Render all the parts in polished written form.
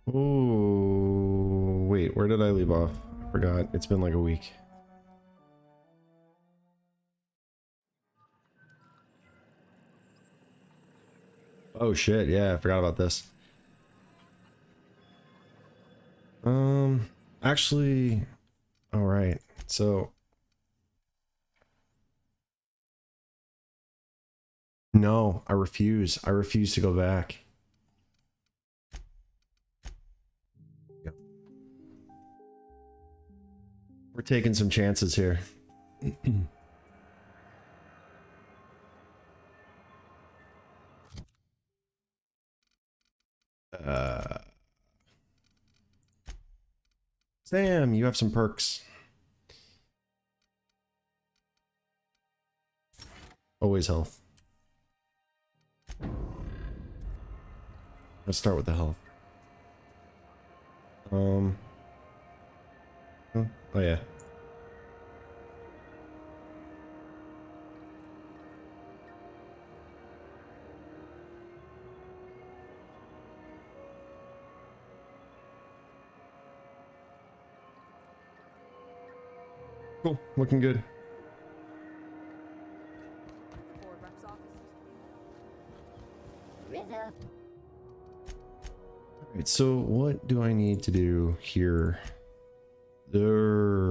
Oh, wait, where did I leave off? I forgot. It's been like a week. Oh shit, yeah, I forgot about this. Actually, all right. So, no, I refuse. I refuse to go back. Yep. We're taking some chances here. uh, Sam, you have some perks. Always health. Let's start with the health. Oh yeah. Cool, looking good. Alright, so what do I need to do here?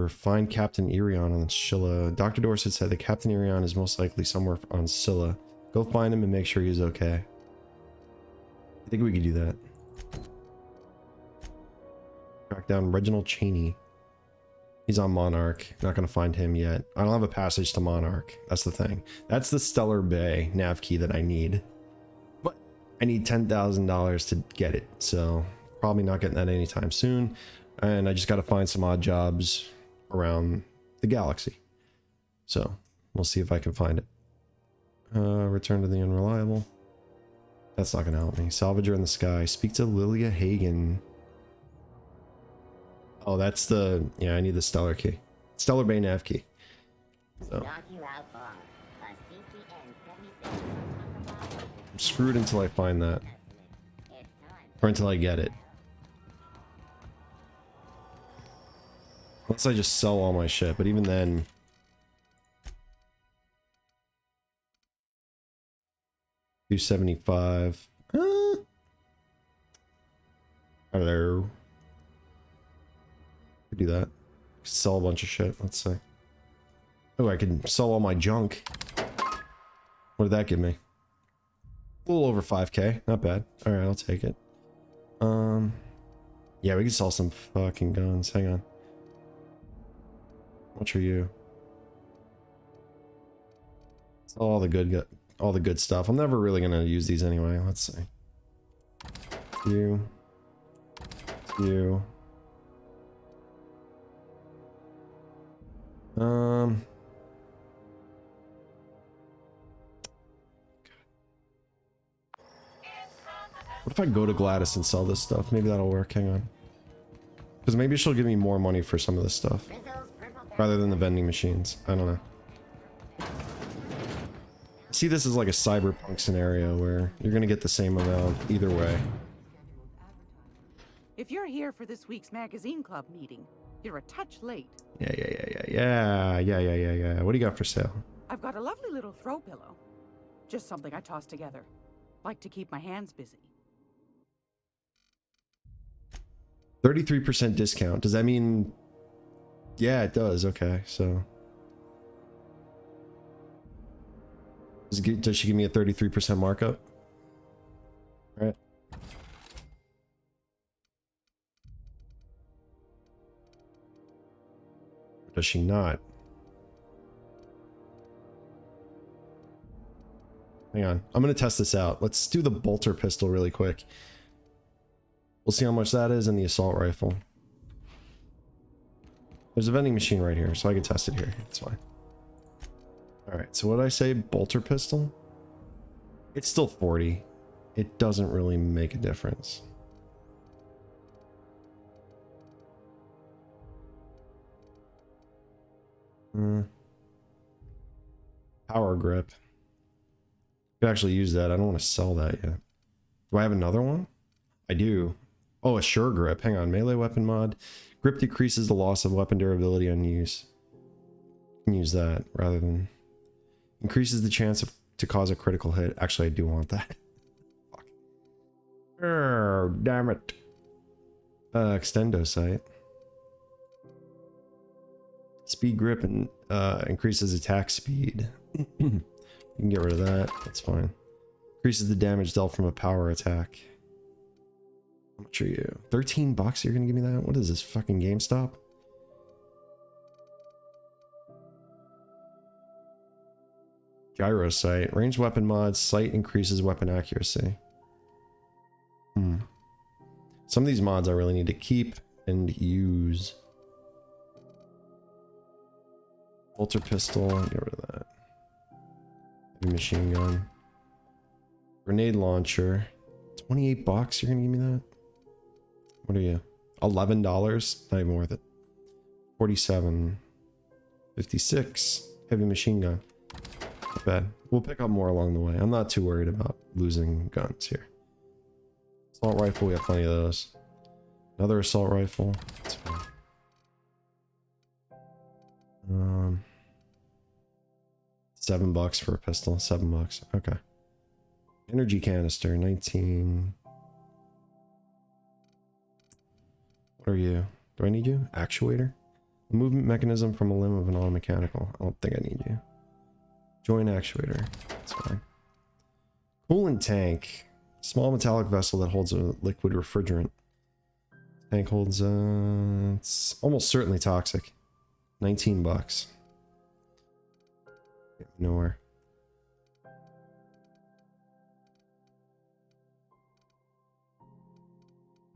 Find Captain Irion on Scylla. Dr. Dorset said that Captain Irion is most likely somewhere on Scylla. Go find him and make sure he's okay. I think we could do that. Track down Reginald Cheney. He's on Monarch. Not gonna find him yet. I don't have a passage to Monarch. That's the thing. That's the Stellar Bay nav key that I need. But I need $10,000 to get it. So probably not getting that anytime soon. And I just gotta find some odd jobs around the galaxy. So we'll see if I can find it. Return to the Unreliable. That's not gonna help me. Salvager in the Sky. Speak to Lilia Hagen. Oh, that's the... Yeah, I need the Stellar key. Stellar Bay nav key. So. I'm screwed until I find that. Or until I get it. Unless I just sell all my shit, but even then... $275. Hello. Could do that. Sell a bunch of shit, let's say. Oh, I can sell all my junk. What did that give me? A little over 5k. Not bad. Alright, I'll take it. Yeah, we can sell some fucking guns. Hang on. What are you? Sell all the good stuff. I'm never really gonna use these anyway. Let's see. You. What if I go to Gladys and sell this stuff? Maybe that'll work. Hang on. Because maybe she'll give me more money for some of this stuff. Rather than the vending machines. I don't know. I see this as like a cyberpunk scenario where you're going to get the same amount either way. If you're here for this week's magazine club meeting, you're a touch late. Yeah. What do you got for sale? I've got a lovely little throw pillow. Just something I toss together. Like to keep my hands busy. 33% discount. Does that mean... Yeah, it does. Okay, so... Does she give me a 33% markup? All right. Or does she not? Hang on. I'm going to test this out. Let's do the bolter pistol really quick. We'll see how much that is and the assault rifle. There's a vending machine right here, so I can test it here. It's fine. Alright, so what did I say? Bolter pistol? It's still 40. It doesn't really make a difference. Power grip. Could actually use that. I don't want to sell that yet. Do I have another one? I do. Oh, a sure grip. Hang on. Melee weapon mod. Grip decreases the loss of weapon durability on use. You can use that rather than... Increases the chance to cause a critical hit. Actually, I do want that. Fuck. Oh, damn it. Extendo sight. Speed grip and increases attack speed. You can get rid of that. That's fine. Increases the damage dealt from a power attack. How much are you? $13 you're gonna give me that? What is this, fucking GameStop? Gyro sight. Ranged weapon mod. Sight increases weapon accuracy. Some of these mods I really need to keep and use. Bolter pistol. Get rid of that. Heavy machine gun. Grenade launcher. $28? You're gonna give me that? What are you? $11? Not even worth it. 47. 56. Heavy machine gun. Not bad. We'll pick up more along the way. I'm not too worried about losing guns here. Assault rifle, we have plenty of those. Another assault rifle. That's fine. $7 for a pistol. $7. Okay. Energy canister. 19. What are you? Do I need you? Actuator? A movement mechanism from a limb of an automechanical. I don't think I need you. Join actuator. That's fine. Coolant tank. Small metallic vessel that holds a liquid refrigerant. Tank holds, it's almost certainly toxic. $19. Nowhere.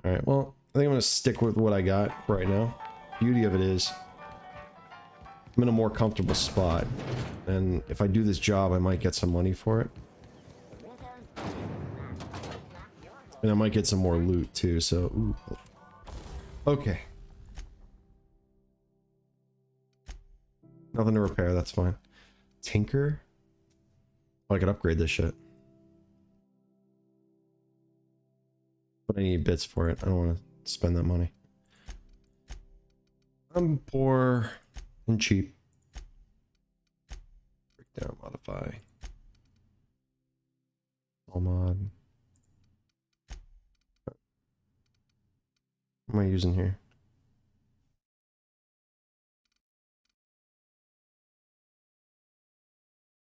Alright, well, I think I'm gonna stick with what I got right now. Beauty of it is, I'm in a more comfortable spot. And if I do this job, I might get some money for it. And I might get some more loot too, so... Ooh. Okay. Nothing to repair, that's fine. Tinker? Oh, I could upgrade this shit. But I need bits for it. I don't want to spend that money. I'm poor and cheap. Breakdown, modify. All mod. What am I using here?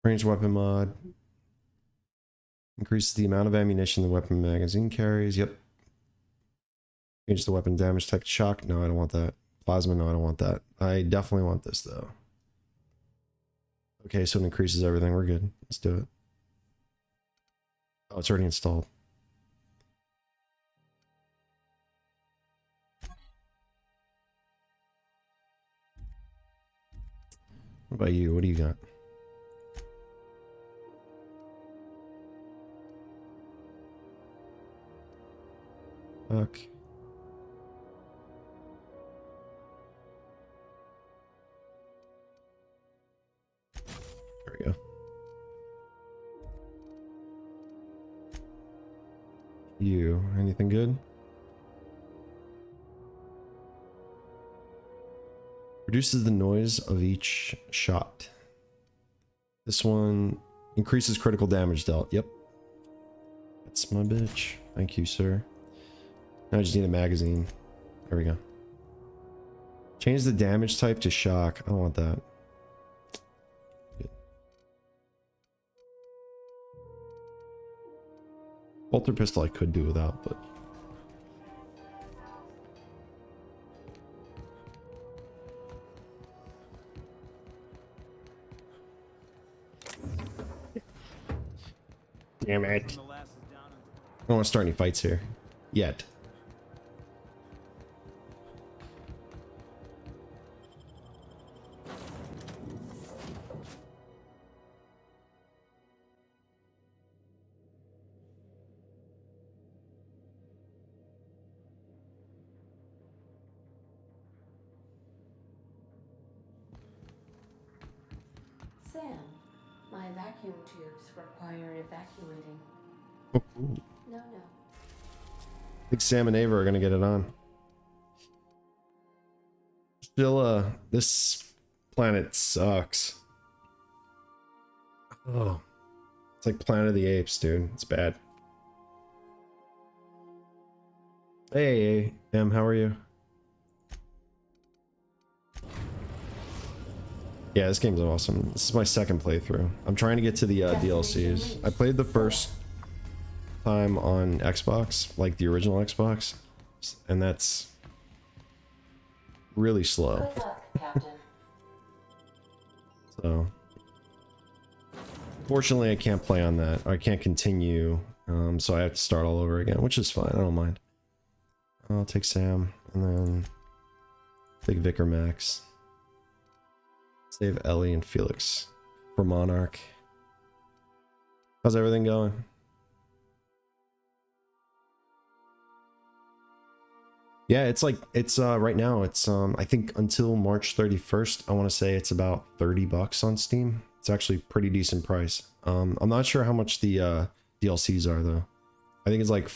Ranged weapon mod. Increases the amount of ammunition the weapon magazine carries. Yep. Change the weapon damage type to shock. No, I don't want that. Plasma. No, I don't want that. I definitely want this though. Okay, so it increases everything. We're good. Let's do it. Oh, it's already installed. What about you? What do you got? Fuck. There we go. You, anything good? Reduces the noise of each shot. This one increases critical damage dealt. Yep. That's my bitch. Thank you, sir. Now I just need a magazine. There we go. Change the damage type to shock. I don't want that. Good. Bolter pistol I could do without, but... Damn it. I don't want to start any fights here. Yet. Sam, my vacuum tubes require evacuating. Oh, ooh. No. think Sam and Ava are gonna get it on. Still, this planet sucks. Oh, it's like Planet of the Apes, dude. It's bad. Hey, Em, how are you? Yeah, this game's awesome. This is my second playthrough. I'm trying to get to the DLCs. I played the first time on Xbox, like the original Xbox, and that's really slow. Good luck, Captain. So, fortunately, I can't play on that. I can't continue, so I have to start all over again, which is fine. I don't mind. I'll take Sam, and then take Vicar Max. Save Ellie and Felix for Monarch. How's everything going? Yeah, it's like, it's right now it's I think until March 31st, I want to say it's about $30 on Steam. It's actually pretty decent price. I'm not sure how much the DLCs are though. I think it's like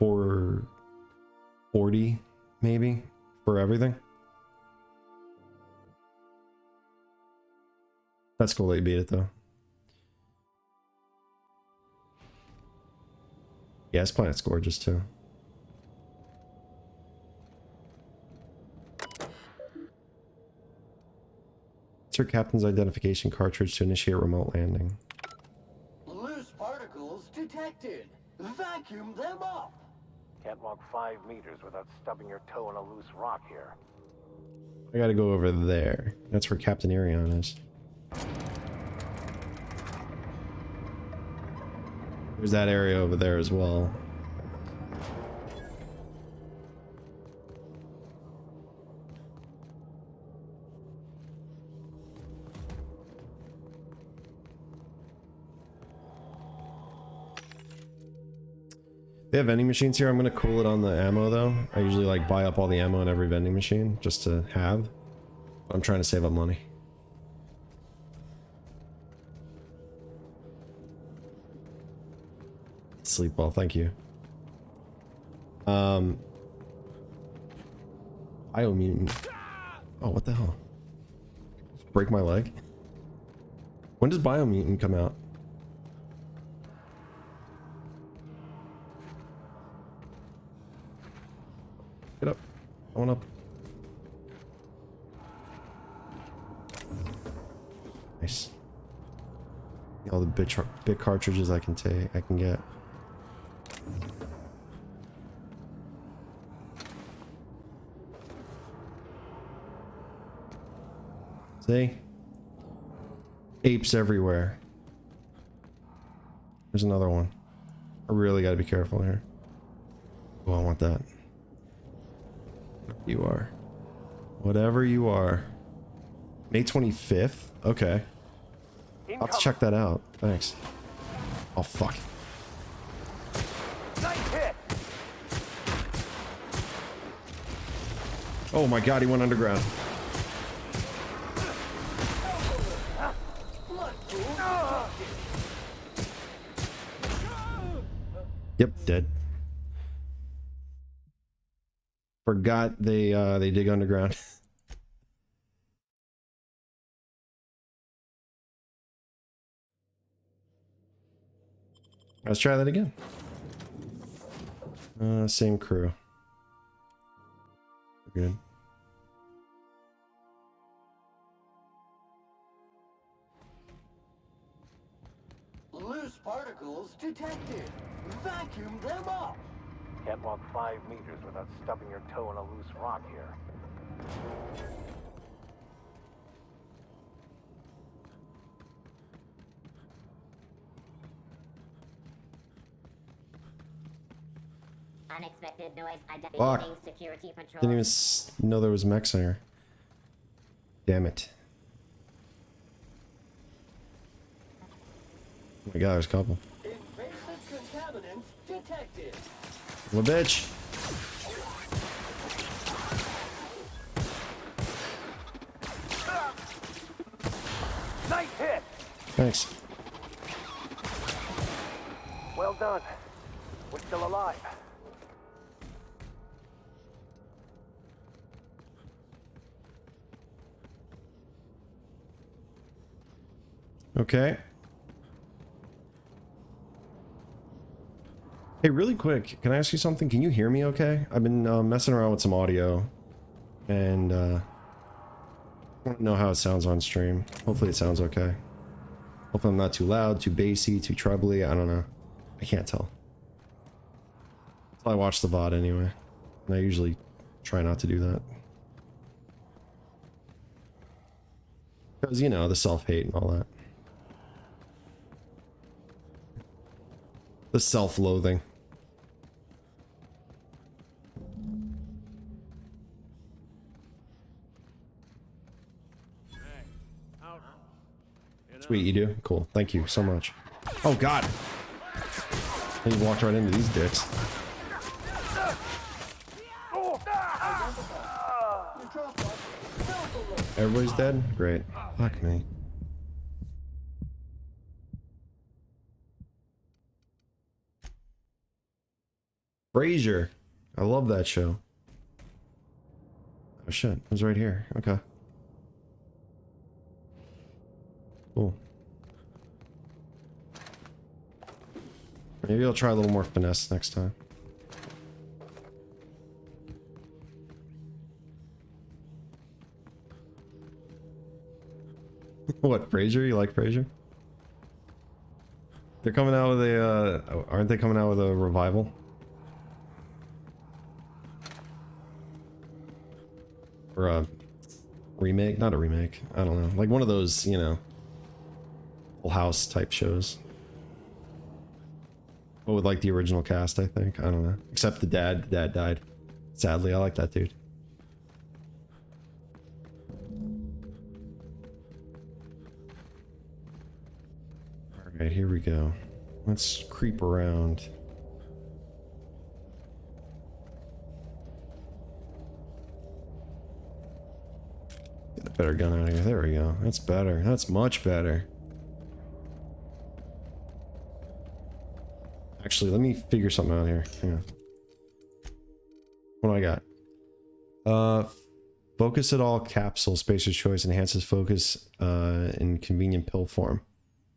$440 maybe for everything. That's cool that you beat it though. Yeah, this planet's gorgeous too. Insert captain's identification cartridge to initiate remote landing. Loose particles detected. Vacuum them up. Can't walk 5 meters without stubbing your toe in a loose rock here. I gotta go over there. That's where Captain Arion is. There's that area over there as well. They have vending machines here. I'm gonna cool it on the ammo though. I usually like buy up all the ammo in every vending machine just to have. I'm trying to save up money. Sleep well, thank you. Biomutant. Oh, what the hell? Just break my leg? When does Biomutant come out? Get up. I want up. Nice. All the bit cartridges I can get. See? Apes everywhere. There's another one. I really gotta be careful here. Oh, I want that. You are. Whatever you are. May 25th? Okay. I'll have to check that out. Thanks. Oh, fuck. Nice hit. Oh my god, he went underground. Yep, dead. Forgot they dig underground. Let's try that again. Same crew. We're good. Loose particles detected. Vacuum them up. Can't walk 5 meters without stubbing your toe in a loose rock here. Unexpected noise Fuck. identifying security patrol. Didn't even know there was mechs in here. Damn it. Oh my god, there's a couple. Invasive contaminants detected. Little bitch. Nice hit. Thanks. Well done. We're still alive. Okay. Hey, really quick, can I ask you something? Can you hear me okay? I've been messing around with some audio, and I want to know how it sounds on stream. Hopefully it sounds okay. Hopefully I'm not too loud, too bassy, too trebly. I don't know. I can't tell. I watch the VOD anyway, and I usually try not to do that. Because, you know, the self-hate and all that. The self-loathing. Sweet, you do? Cool. Thank you so much. Oh, God. He walked right into these dicks. Everybody's dead? Great. Fuck me. Frasier. I love that show. Oh shit, it was right here. Okay. Cool. Maybe I'll try a little more finesse next time. What, Frasier? You like Frasier? They're coming out with a, aren't they coming out with a revival? Or a remake? Not a remake. I don't know. Like one of those, you know, Full House type shows. But with like the original cast, I think. I don't know. Except the dad died. Sadly, I like that dude. Alright, here we go. Let's creep around. Get a better gun out of here. There we go. That's better. That's much better. Actually, let me figure something out here. Hang on. What do I got? Focus it all capsule. Spacer's choice enhances focus in convenient pill form.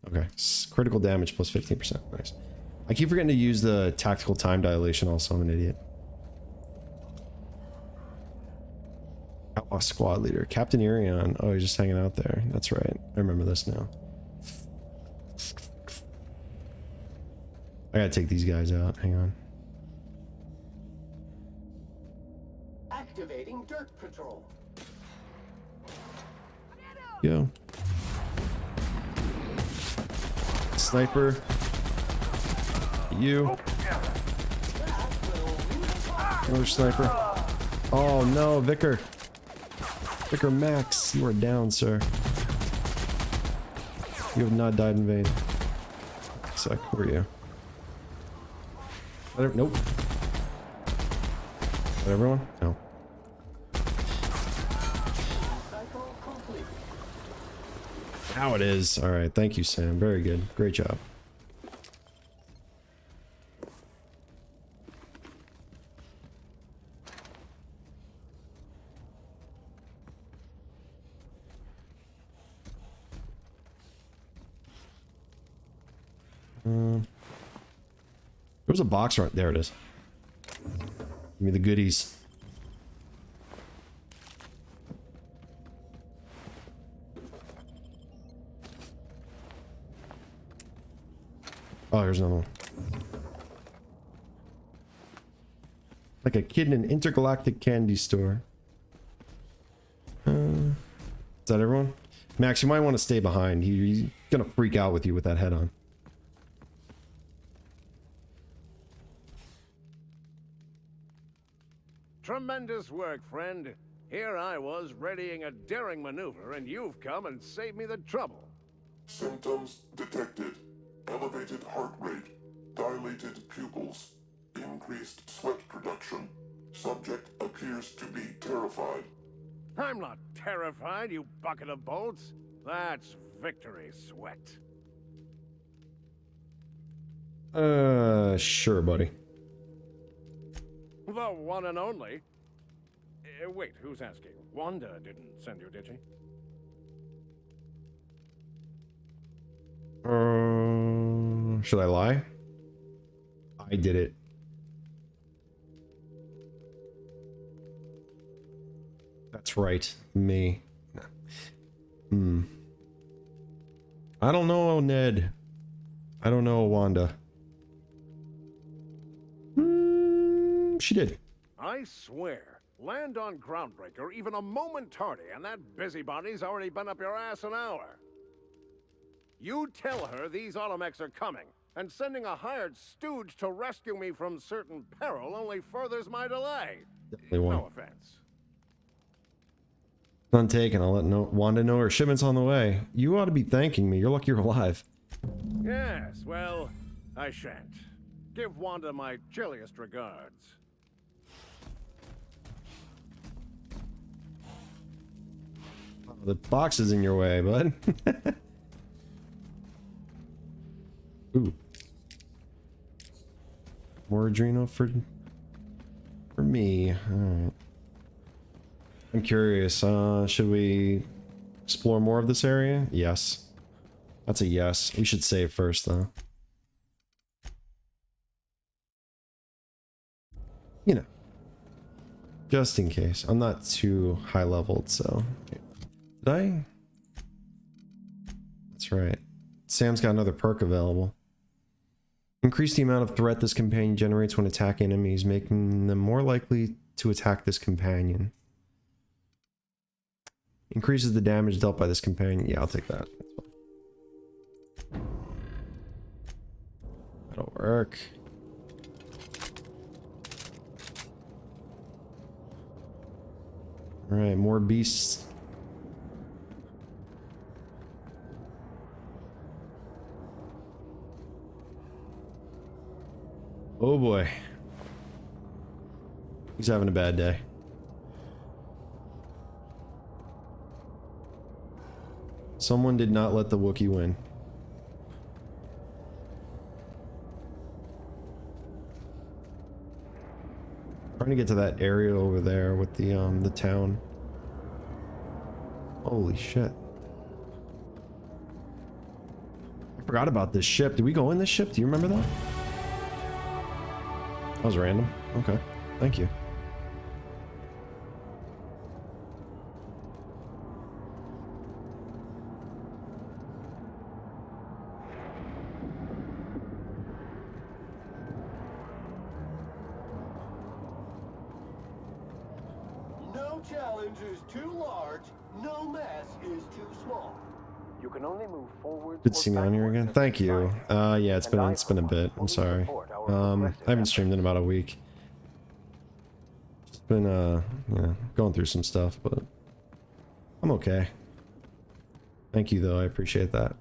Okay. Critical damage plus 15%. Nice. I keep forgetting to use the tactical time dilation also. I'm an idiot. Outlaw squad leader. Captain Irion. Oh, he's just hanging out there. That's right. I remember this now. I gotta take these guys out. Hang on. Activating dirt patrol. Yo. Sniper. You. Another sniper. Oh no, Vicar. Vicar Max, you are down, sir. You have not died in vain. Suck, who are you? Nope. Is that everyone? No. Now it is. Alright, thank you, Sam. Very good. Great job. There was a box right there. It is. Give me the goodies. Oh, here's another one. Like a kid in an intergalactic candy store. Is that everyone? Max, you might want to stay behind. He's gonna freak out with you with that head on. Tremendous work, friend. Here I was readying a daring maneuver, and you've come and saved me the trouble. Symptoms detected. Elevated heart rate, dilated pupils, increased sweat production. Subject appears to be terrified. I'm not terrified, you bucket of bolts. That's victory sweat. Sure, buddy. The one and only. Wait, who's asking? Wanda didn't send you, did she? Should I lie? I did it. That's right. Me. I don't know, Ned. I don't know, Wanda. She did. I swear, land on Groundbreaker even a moment tardy, and that busybody's already been up your ass an hour. You tell her these automechs are coming, and sending a hired stooge to rescue me from certain peril only furthers my delay. Definitely one. No offense. None taken. I'll let Wanda know her shipment's on the way. You ought to be thanking me. You're lucky you're alive. Yes, well, I shan't. Give Wanda my chilliest regards. Oh, the box is in your way, bud. Ooh. More Adreno for me. Alright. I'm curious, should we explore more of this area? Yes. That's a yes. We should save first, though. You know. Just in case. I'm not too high leveled, so... Did I? That's right. Sam's got another perk available. Increase the amount of threat this companion generates when attacking enemies, making them more likely to attack this companion. Increases the damage dealt by this companion. Yeah, I'll take that. That'll work. Alright, more beasts. Oh boy. He's having a bad day. Someone did not let the Wookiee win. Trying to get to that area over there with the town. Holy shit. I forgot about this ship. Did we go in this ship? Do you remember that? That was random. Okay. Thank you. No challenge is too large, no mess is too small. You can only move forward. Good to see me on here again. Thank you. Yeah, it's been a bit. I'm sorry. I haven't streamed in about a week. Just been you know, going through some stuff, but I'm okay. Thank you though, I appreciate that.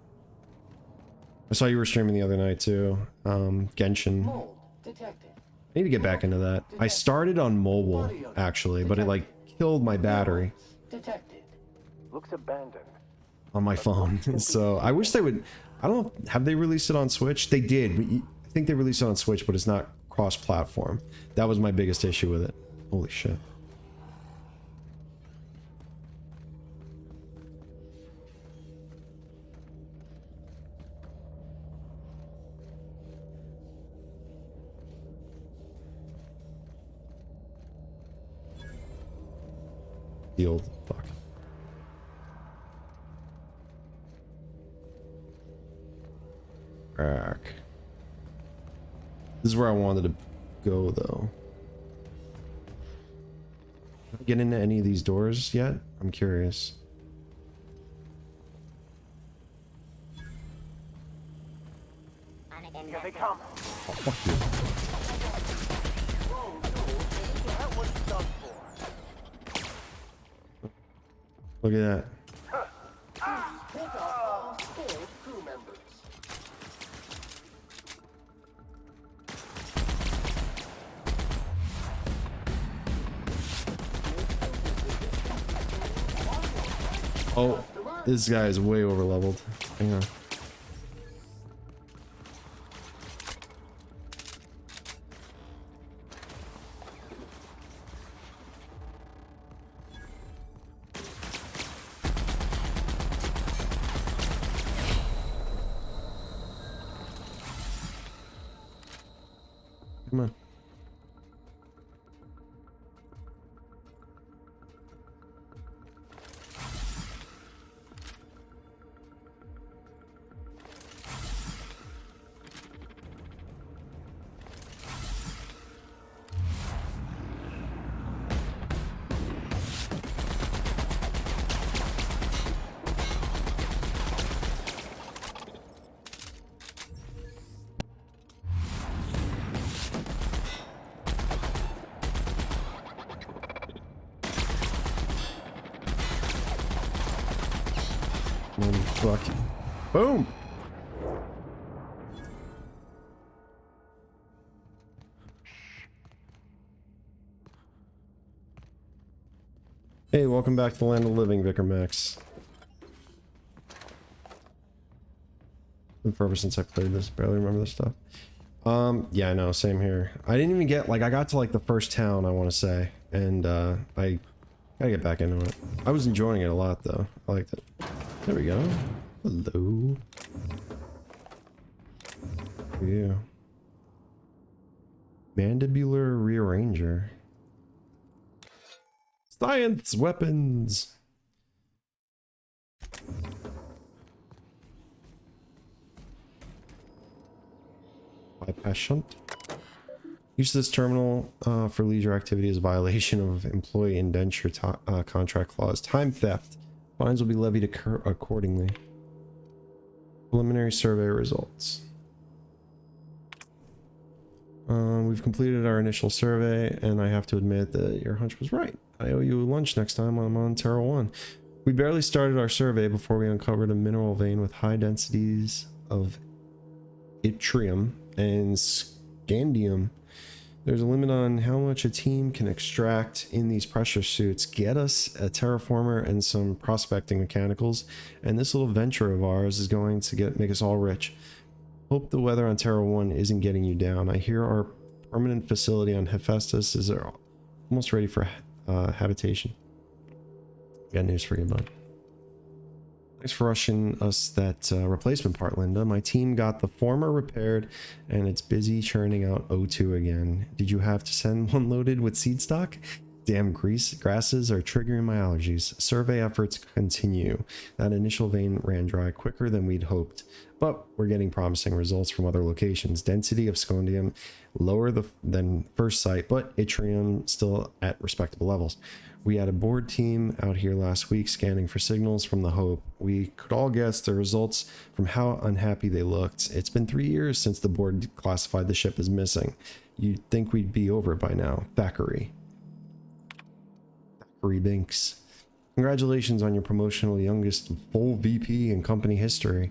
I saw you were streaming the other night too. Genshin. Mold detected. I need to get back into that. I started on mobile actually, but it like killed my battery Detected. Looks abandoned. on my phone. So I wish they would. I don't know. Have they released it on Switch? They did. I think they released it on Switch, but it's not cross-platform. That was my biggest issue with it. Holy shit. The old fuck. Crack. This is where I wanted to go, though. Can I get into any of these doors yet? I'm curious. Here they come. Oh, fuck you. Whoa, dude. That was done for. Look at that. Pick up all skilled crew members. Oh, this guy is way over leveled. Hang on. Come on. Fuck. Boom! Hey, welcome back to the Land of the Living, Vicar Max. Been forever since I played this, barely remember this stuff. Yeah, I know, same here. I didn't even get, like, I got to, like, the first town, I want to say, and, I gotta get back into it. I was enjoying it a lot, though. I liked it. There we go. Hello. Yeah. Mandibular rearranger. Science weapons. Bypass shunt. Use of this terminal for leisure activity is a violation of employee indenture contract clause. Time theft. Fines will be levied accordingly. Preliminary survey results. We've completed our initial survey, and I have to admit that your hunch was right. I owe you lunch next time I'm on Terra 1. We barely started our survey before we uncovered a mineral vein with high densities of yttrium and scandium. There's a limit on how much a team can extract in these pressure suits. Get us a terraformer and some prospecting mechanicals, and this little venture of ours is going to make us all rich. Hope the weather on Terra 1 isn't getting you down. I hear our permanent facility on Hephaestus is almost ready for habitation. Got news for you, bud. Thanks for rushing us that replacement part, Linda. My team got the former repaired, and it's busy churning out O2 again. Did you have to send one loaded with seed stock? Damn grasses are triggering my allergies. Survey efforts continue. That initial vein ran dry quicker than we'd hoped, but we're getting promising results from other locations. Density of scandium lower than first sight, but yttrium still at respectable levels. We had a board team out here last week scanning for signals from the Hope. We could all guess the results from how unhappy they looked. It's been 3 years since the board classified the ship as missing. You'd think we'd be over it by now. Thackeray Binks. Congratulations on your promotional youngest full VP in company history.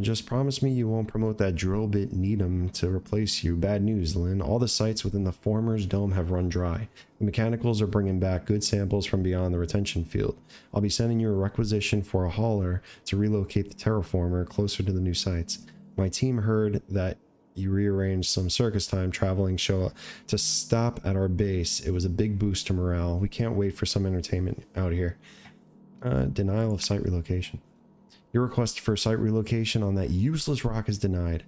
Just promise me you won't promote that drill bit Needham to replace you. Bad news, Lynn. All the sites within the former's dome have run dry. The mechanicals are bringing back good samples from beyond the retention field. I'll be sending you a requisition for a hauler to relocate the terraformer closer to the new sites. My team heard that you rearranged some circus time traveling show to stop at our base. It was a big boost to morale. We can't wait for some entertainment out here. Denial of site relocation. Your request for site relocation on that useless rock is denied.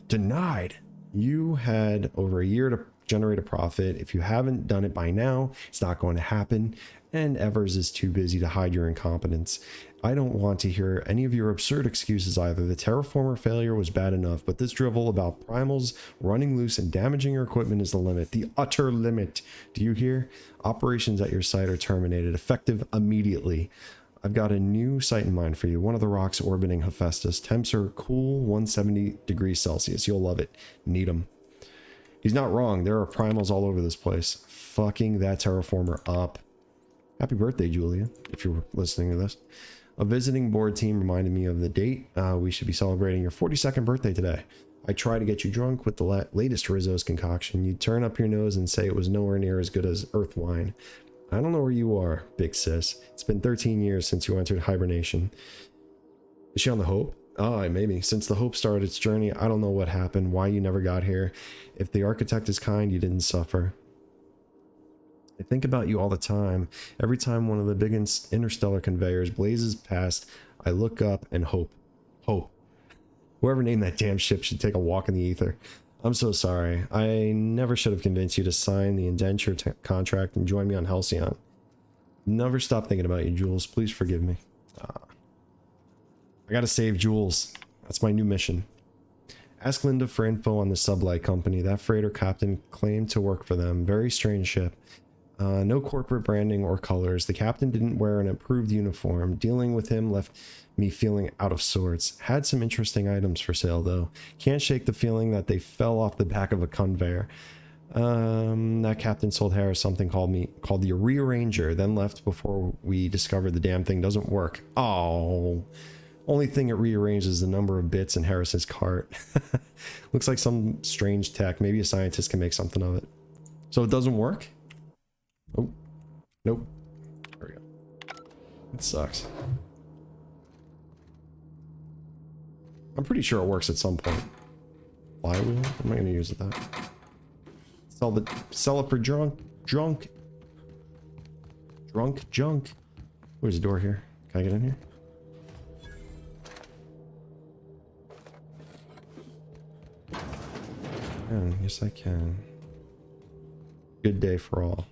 Denied? You had over a year to generate a profit. If you haven't done it by now, it's not going to happen. And Evers is too busy to hide your incompetence. I don't want to hear any of your absurd excuses either. The terraformer failure was bad enough, but this drivel about primals running loose and damaging your equipment is the limit. The utter limit. Do you hear? Operations at your site are terminated, effective immediately. I've got a new site in mind for you. One of the rocks orbiting Hephaestus. Temps are cool, 170 degrees Celsius. You'll love it. Need 'em. He's not wrong. There are primals all over this place. Fucking that terraformer up. Happy birthday, Julia, if you're listening to this. A visiting board team reminded me of the date. We should be celebrating your 42nd birthday today. I try to get you drunk with the latest Rizzo's concoction. You turn up your nose and say it was nowhere near as good as Earth wine. I don't know where you are, big sis. It's been 13 years since you entered hibernation. Is she on the Hope? Oh, maybe. Since the Hope started its journey, I don't know what happened, why you never got here. If the architect is kind, you didn't suffer. I think about you all the time. Every time one of the big interstellar conveyors blazes past, I look up and hope. Hope. Whoever named that damn ship should take a walk in the ether. I'm so sorry. I never should have convinced you to sign the indenture contract and join me on Halcyon. Never stop thinking about you, Jules. Please forgive me. I gotta save Jules. That's my new mission. Ask Linda for info on the Sublight Company. That freighter captain claimed to work for them. Very strange ship. No corporate branding or colors. The captain didn't wear an approved uniform. Dealing with him left me feeling out of sorts. Had some interesting items for sale though. Can't shake the feeling that they fell off the back of a conveyor. That captain sold Harris something called the Rearranger, then left before we discovered the damn thing doesn't work. Oh, only thing it rearranges is the number of bits in Harris's cart. Looks like some strange tech. Maybe a scientist can make something of it. So it doesn't work? Oh, nope. There we go. It sucks. I'm pretty sure it works at some point. Flywheel? What am I going to use with that? Sell it for junk. Where's the door here? Can I get in here? Yes, I can. Good day for all.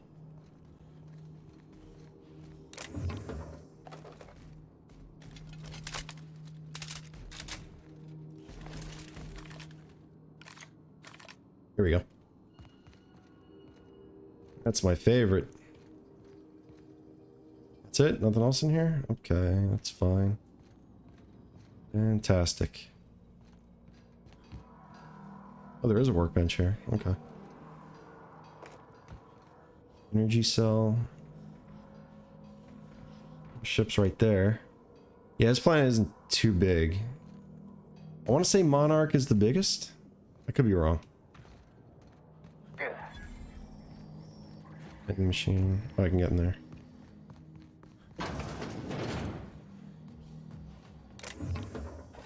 Here we go. That's my favorite. That's it? Nothing else in here? Okay, that's fine. Fantastic. Oh, there is a workbench here. Okay. Energy cell. Ship's right there. Yeah, this planet isn't too big. I want to say Monarch is the biggest. I could be wrong. Vending machine. Oh, I can get in there.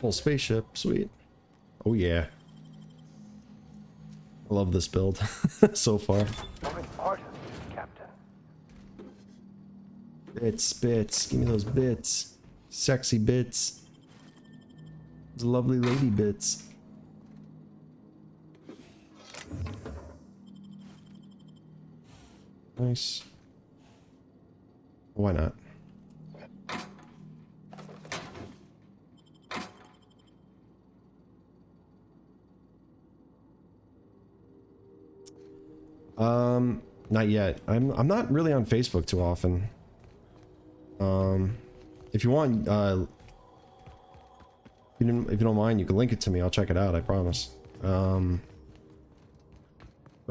Full spaceship. Sweet. Oh, yeah. I love this build so far. More important, Captain. Bits. Give me those bits. Sexy bits. Those lovely lady bits. Nice. Why not? Not yet. I'm not really on Facebook too often. If you want, if you don't mind, you can link it to me. I'll check it out. I promise. But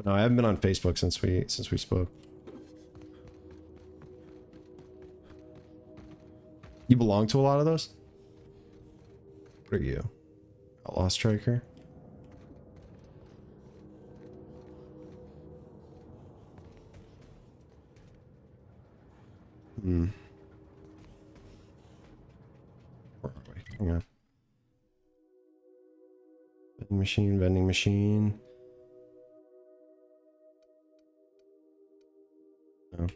no, I haven't been on Facebook since we spoke. You belong to a lot of those? What are you? Outlaw Striker? Where are we? Hang on. Vending machine. Oh.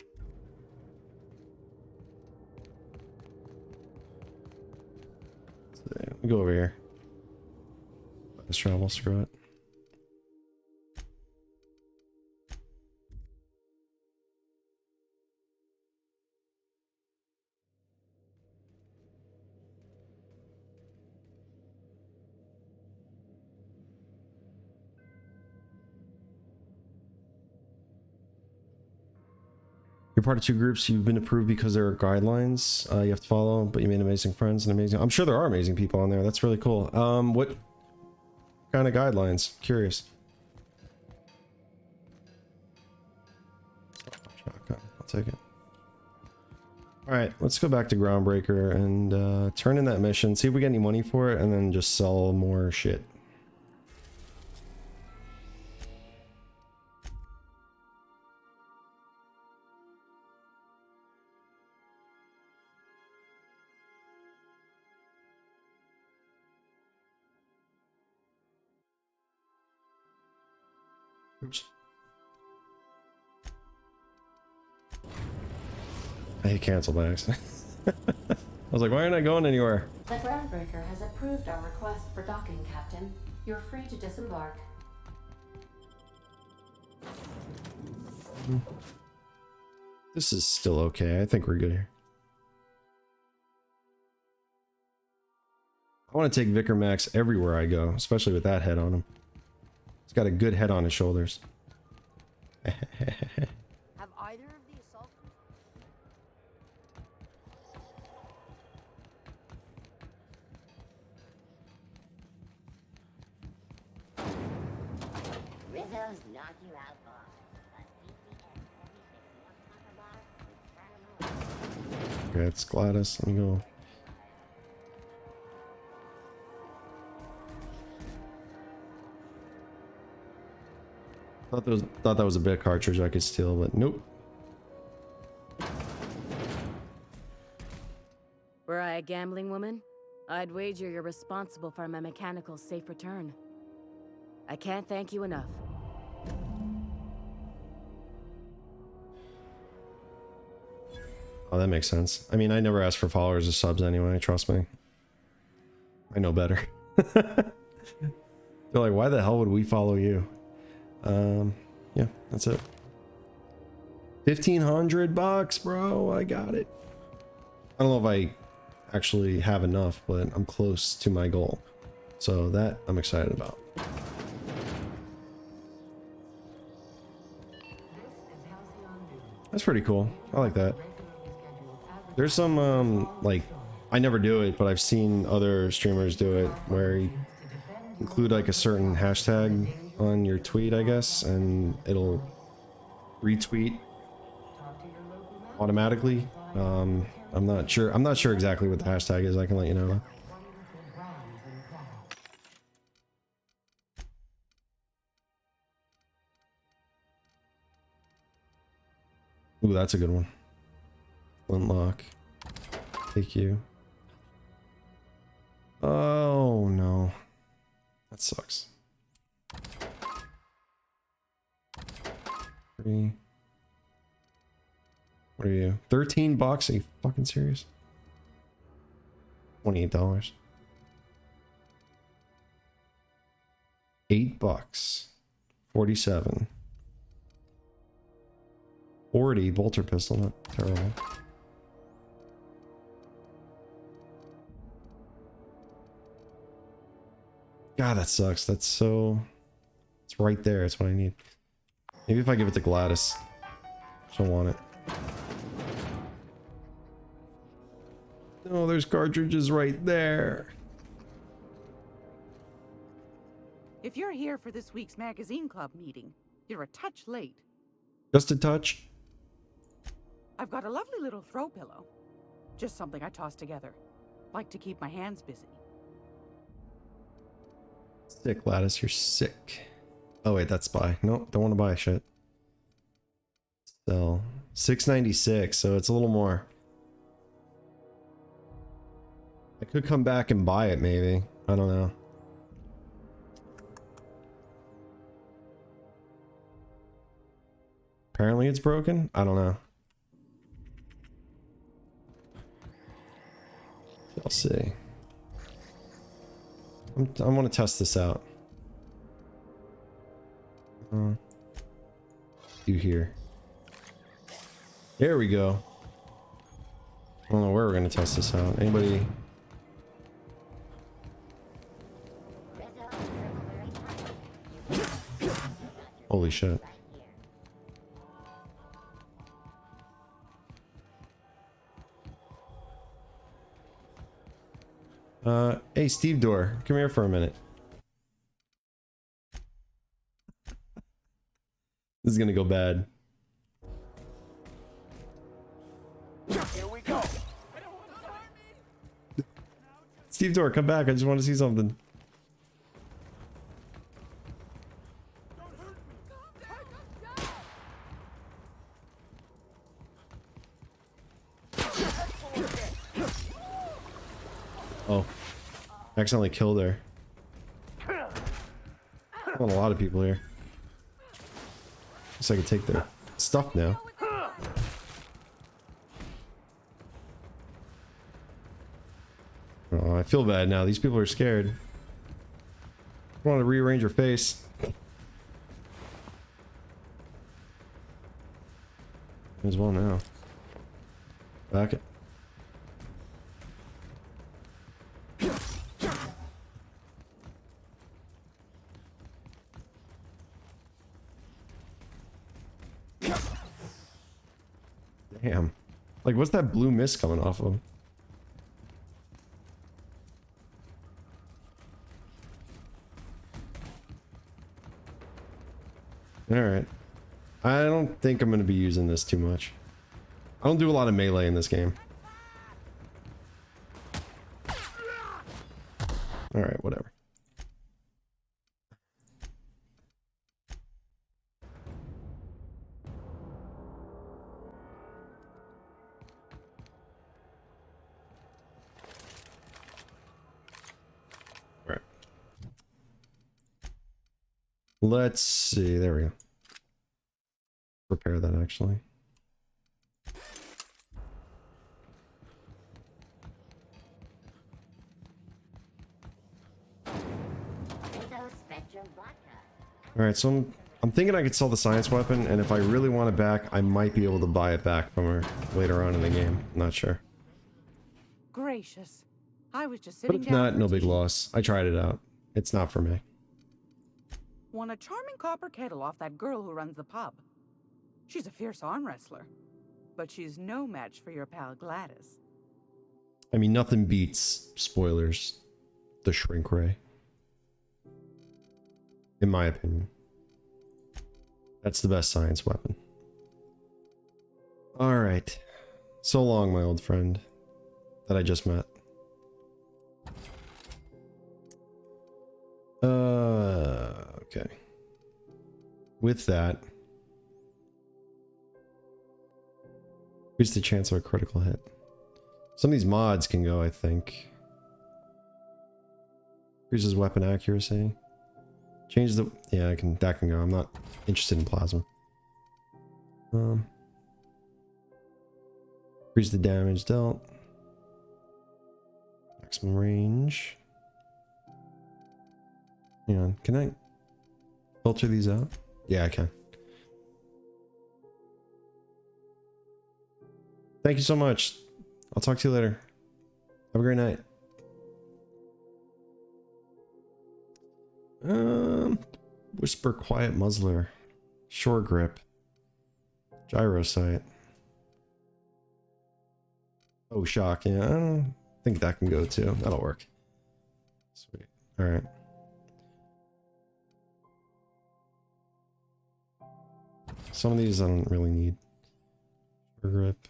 We go over here. Let's travel, screw it. You're part of two groups. You've been approved because there are guidelines you have to follow, but you made amazing friends and amazing. I'm sure there are amazing people on there. That's really cool. What kind of guidelines? Curious. Shotgun. I'll take it. All right, let's go back to Groundbreaker and turn in that mission. See if we get any money for it, and then just sell more shit. Oops. I hit cancel by accident. I was like, why aren't I going anywhere? The Groundbreaker has approved our request for docking, Captain. You're free to disembark. This is still okay. I think we're good here. I want to take Vicar Max everywhere I go, especially with that head on him. He's got a good head on his shoulders. Have either of the assault? Rizzo's knock you out boss. Okay, it's Gladys. Let me go. Thought that was a bit cartridge I could steal, but nope. Were I a gambling woman, I'd wager you're responsible for my mechanical safe return. I can't thank you enough. Oh, that makes sense. I mean, I never asked for followers or subs anyway, trust me. I know better. They're like, why the hell would we follow you? Yeah, that's it. 1,500 bucks, bro. I got it. I don't know if I actually have enough, but I'm close to my goal. So that I'm excited about. That's pretty cool. I like that. There's some, like, I never do it, but I've seen other streamers do it where you include like a certain hashtag on your tweet, I guess, and it'll retweet automatically. I'm not sure exactly what the hashtag is. I can let you know. Ooh, that's a good one. Flintlock. Take you. Oh no. That sucks. 3. What are you? 13 bucks? Are you fucking serious? $28. 8 bucks. 47. 40 bolter pistol, not terrible. God, that sucks. That's so... It's right there. It's what I need. Maybe if I give it to Gladys. She'll want it. No, there's cartridges right there. If you're here for this week's magazine club meeting, you're a touch late. Just a touch? I've got a lovely little throw pillow. Just something I tossed together. Like to keep my hands busy. Sick, Gladys. You're sick. Oh, wait, that's buy. Nope, don't want to buy shit. Sell. $6.96, so it's a little more. I could come back and buy it, maybe. I don't know. Apparently it's broken? I don't know. I'll see. I want to test this out. You here. There we go. I don't know where we're going to test this out. Anybody? Holy shit. Hey, Steve Door, come here for a minute. This is gonna go bad. Here we go. Steve Door, come back. I just want to see something. Oh, accidentally killed her. Well, a lot of people here. Guess I can take their stuff now. Oh, I feel bad now. These people are scared. I want to rearrange her face. Might as well now. Back it. Damn. Like, what's that blue mist coming off of? Alright. I don't think I'm going to be using this too much. I don't do a lot of melee in this game. Alright, whatever. Alright. Let's see. There we go. Repair that actually. Alright, so I'm thinking I could sell the science weapon, and if I really want it back, I might be able to buy it back from her later on in the game. I'm not sure. Gracious. I was just But sitting if down not, for no big tea. loss. I tried it out. It's not for me. Won a charming copper kettle off that girl who runs the pub. She's a fierce arm wrestler, but she's no match for your pal Gladys. I mean, nothing beats, spoilers, the shrink ray. In my opinion. That's the best science weapon. Alright. So long, my old friend that I just met. Okay. With that, increase the chance of a critical hit. Some of these mods can go, I think. Increases weapon accuracy. Change the... Yeah, that can go. I'm not interested in plasma. Increase the damage dealt. Maximum range. Hang on. Can I filter these out? Yeah, I can. Thank you so much. I'll talk to you later. Have a great night. Whisper Quiet Muzzler. Shore Grip. Gyro Sight. Oh, Shock. Yeah, I don't think that can go too. That'll work. Sweet. Alright. Some of these I don't really need. Shore Grip.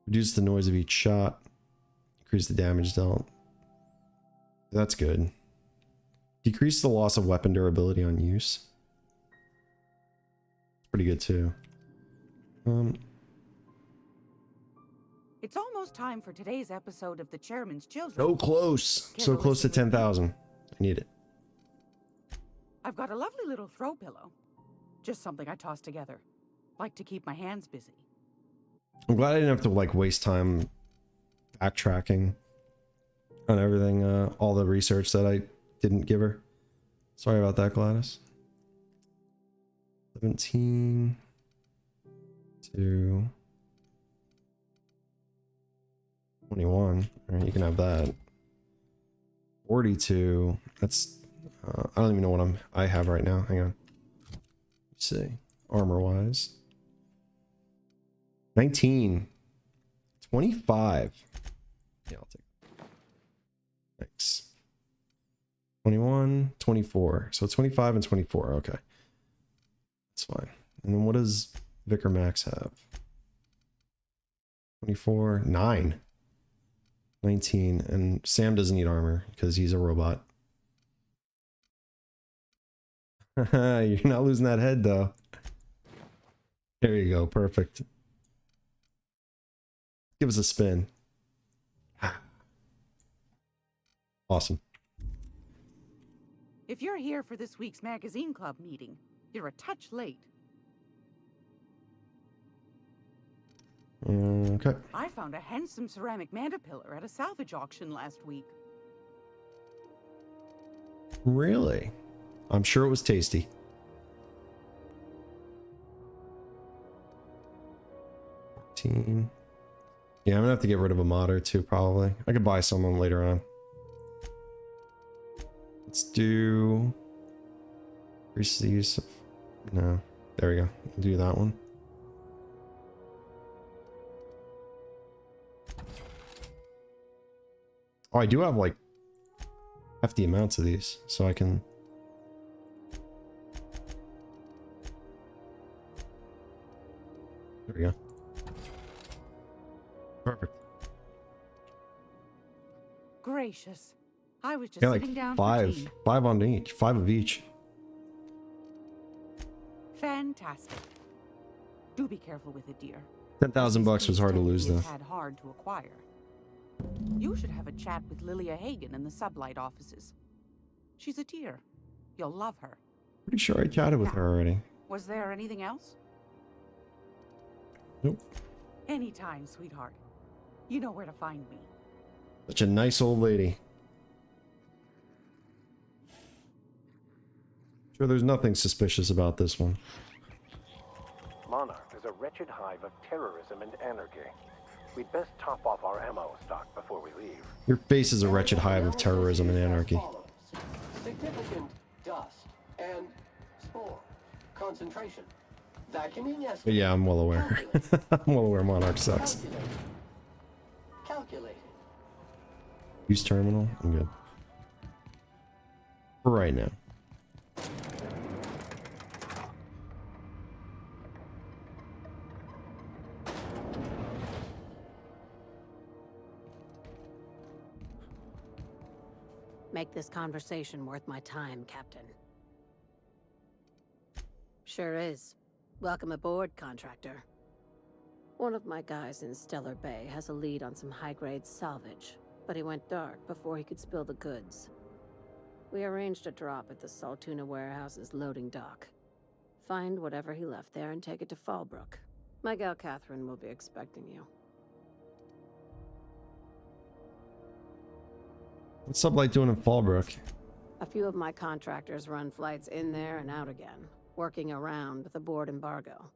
Reduce the noise of each shot. Increase the damage dealt. That's good. Decrease the loss of weapon durability on use. Pretty good too. It's almost time for today's episode of The Chairman's Children. So close. So close to 10,000. I need it. I've got a lovely little throw pillow. Just something I toss together. Like to keep my hands busy. I'm glad I didn't have to like waste time backtracking on everything, all the research that I didn't give her. Sorry about that, Gladys. 17 to 21. All right, you can have that. 42. That's I don't even know what I have right now. Hang on. Let's see. Armor wise. 19. 25. Yeah, I'll take it. Thanks. 21, 24. So 25 and 24. Okay. That's fine. And then what does Vicar Max have? 24, 9. 19. And Sam doesn't need armor because he's a robot. You're not losing that head though. There you go. Perfect. Give us a spin. Awesome. If you're here for this week's magazine club meeting, you're a touch late. Okay. I found a handsome ceramic mandapillar at a salvage auction last week. Really? I'm sure it was tasty. 15. Yeah, I'm gonna have to get rid of a mod or two probably. I could buy someone later on. Let's do... Increase the use of... No. There we go. Do that one. Oh, I do have like hefty amounts of these, so I can... There we go. Perfect. Gracious. I was just Yeah, sitting like down five. for tea. 5 on each. 5 of each. Fantastic. Do be careful with it, dear. 10,000 bucks was hard to lose though. Had hard to acquire. You should have a chat with Lilia Hagen in the sublight offices. She's a dear. You'll love her. Pretty sure I chatted with her already. Was there anything else? Nope. Anytime, sweetheart. You know where to find me. Such a nice old lady. Sure, there's nothing suspicious about this one. Monarch is a wretched hive of terrorism and anarchy. We'd best top off our ammo stock before we leave. Your face is a wretched hive of terrorism and anarchy. Significant dust and spore concentration. Vacuuming But estimate. yeah, I'm well aware. I'm well aware Monarch sucks. Calculating. Use terminal. I'm good. For right now. Make this conversation worth my time, Captain. Sure is. Welcome aboard, contractor. One of my guys in Stellar Bay has a lead on some high-grade salvage, but he went dark before he could spill the goods. We arranged a drop at the Saltuna warehouse's loading dock. Find whatever he left there and take it to Fallbrook. My gal Catherine will be expecting you. What's Sublight doing in Fallbrook? A few of my contractors run flights in there and out again, working around with a board embargo.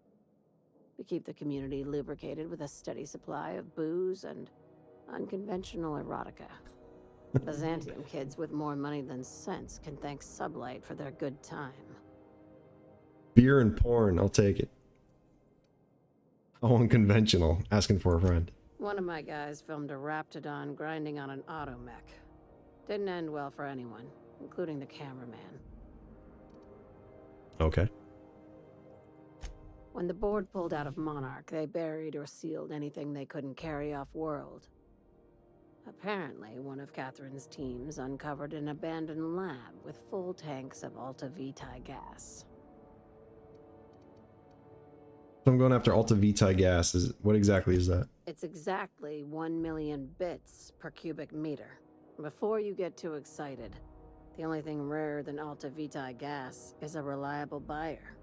We keep the community lubricated with a steady supply of booze and unconventional erotica. Byzantium kids with more money than sense can thank Sublight for their good time. Beer and porn, I'll take it. Oh, unconventional. Asking for a friend. One of my guys filmed a Raptidon grinding on an automech. Didn't end well for anyone, including the cameraman. Okay. When the board pulled out of Monarch, they buried or sealed anything they couldn't carry off-world. Apparently, one of Catherine's teams uncovered an abandoned lab with full tanks of Alta Vitae gas. So I'm going after Alta Vitae gas. What exactly is that? It's exactly 1 million bits per cubic meter. Before you get too excited, the only thing rarer than Alta Vitae gas is a reliable buyer.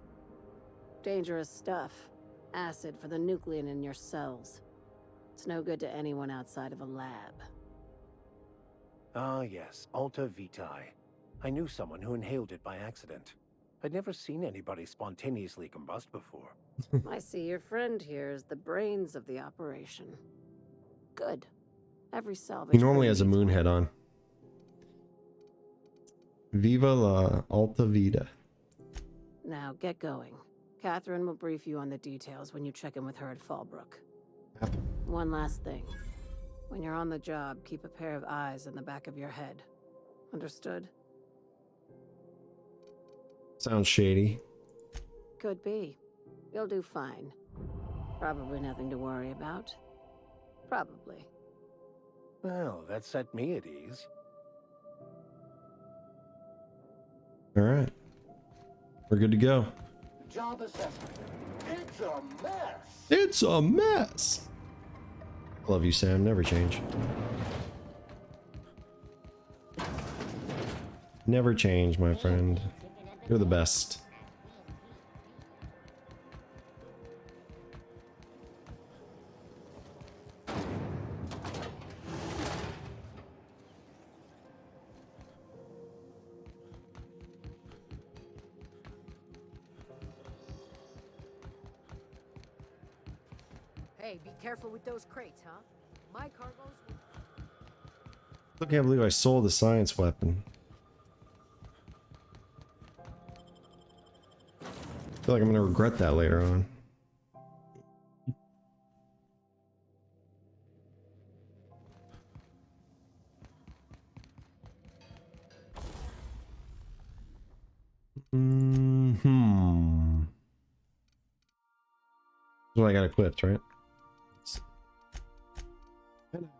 Dangerous stuff. Acid for the nuclein in your cells. It's no good to anyone outside of a lab. Ah, yes, Alta Vitae. I knew someone who inhaled it by accident. I'd never seen anybody spontaneously combust before. I see your friend here is the brains of the operation. Good. Every salvage... He normally has a moon head on. Viva la Alta Vida. Now, get going. Catherine will brief you on the details when you check in with her at Fallbrook. One last thing. When you're on the job, keep a pair of eyes in the back of your head. Understood? Sounds shady. Could be. You'll do fine. Probably nothing to worry about. Probably. Well, that set me at ease. Alright. We're good to go. Job assessment. It's a mess. It's a mess. Love you, Sam. Never change. Never change, my friend. You're the best. Hey, Hey, be careful with those crates, huh? My cargoes. I can't believe I sold the science weapon. I feel like I'm gonna regret that later on. That's what I got equipped, right?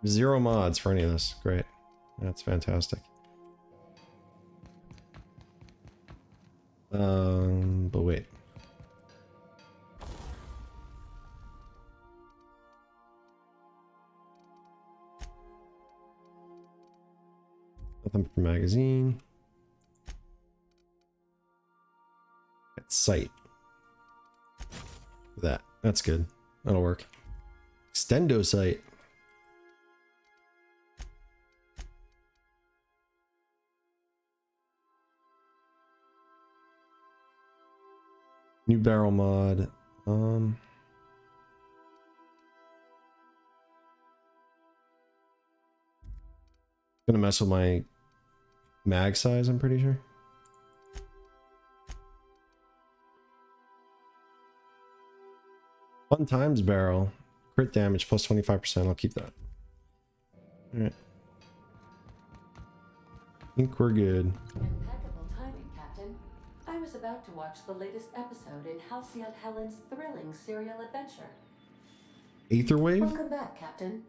0 mods for any of this. Great. That's fantastic. But wait. Nothing for magazine. At sight. That's good. That'll work. Extendo sight. New barrel mod. Gonna mess with my mag size, I'm pretty sure. Fun times barrel. Crit damage plus 25%. I'll keep that. Alright. I think we're good. Impeccable timing, Captain. I was about to watch the latest episode in Halcyon Helen's thrilling serial adventure. Aetherwave? Welcome back, Captain.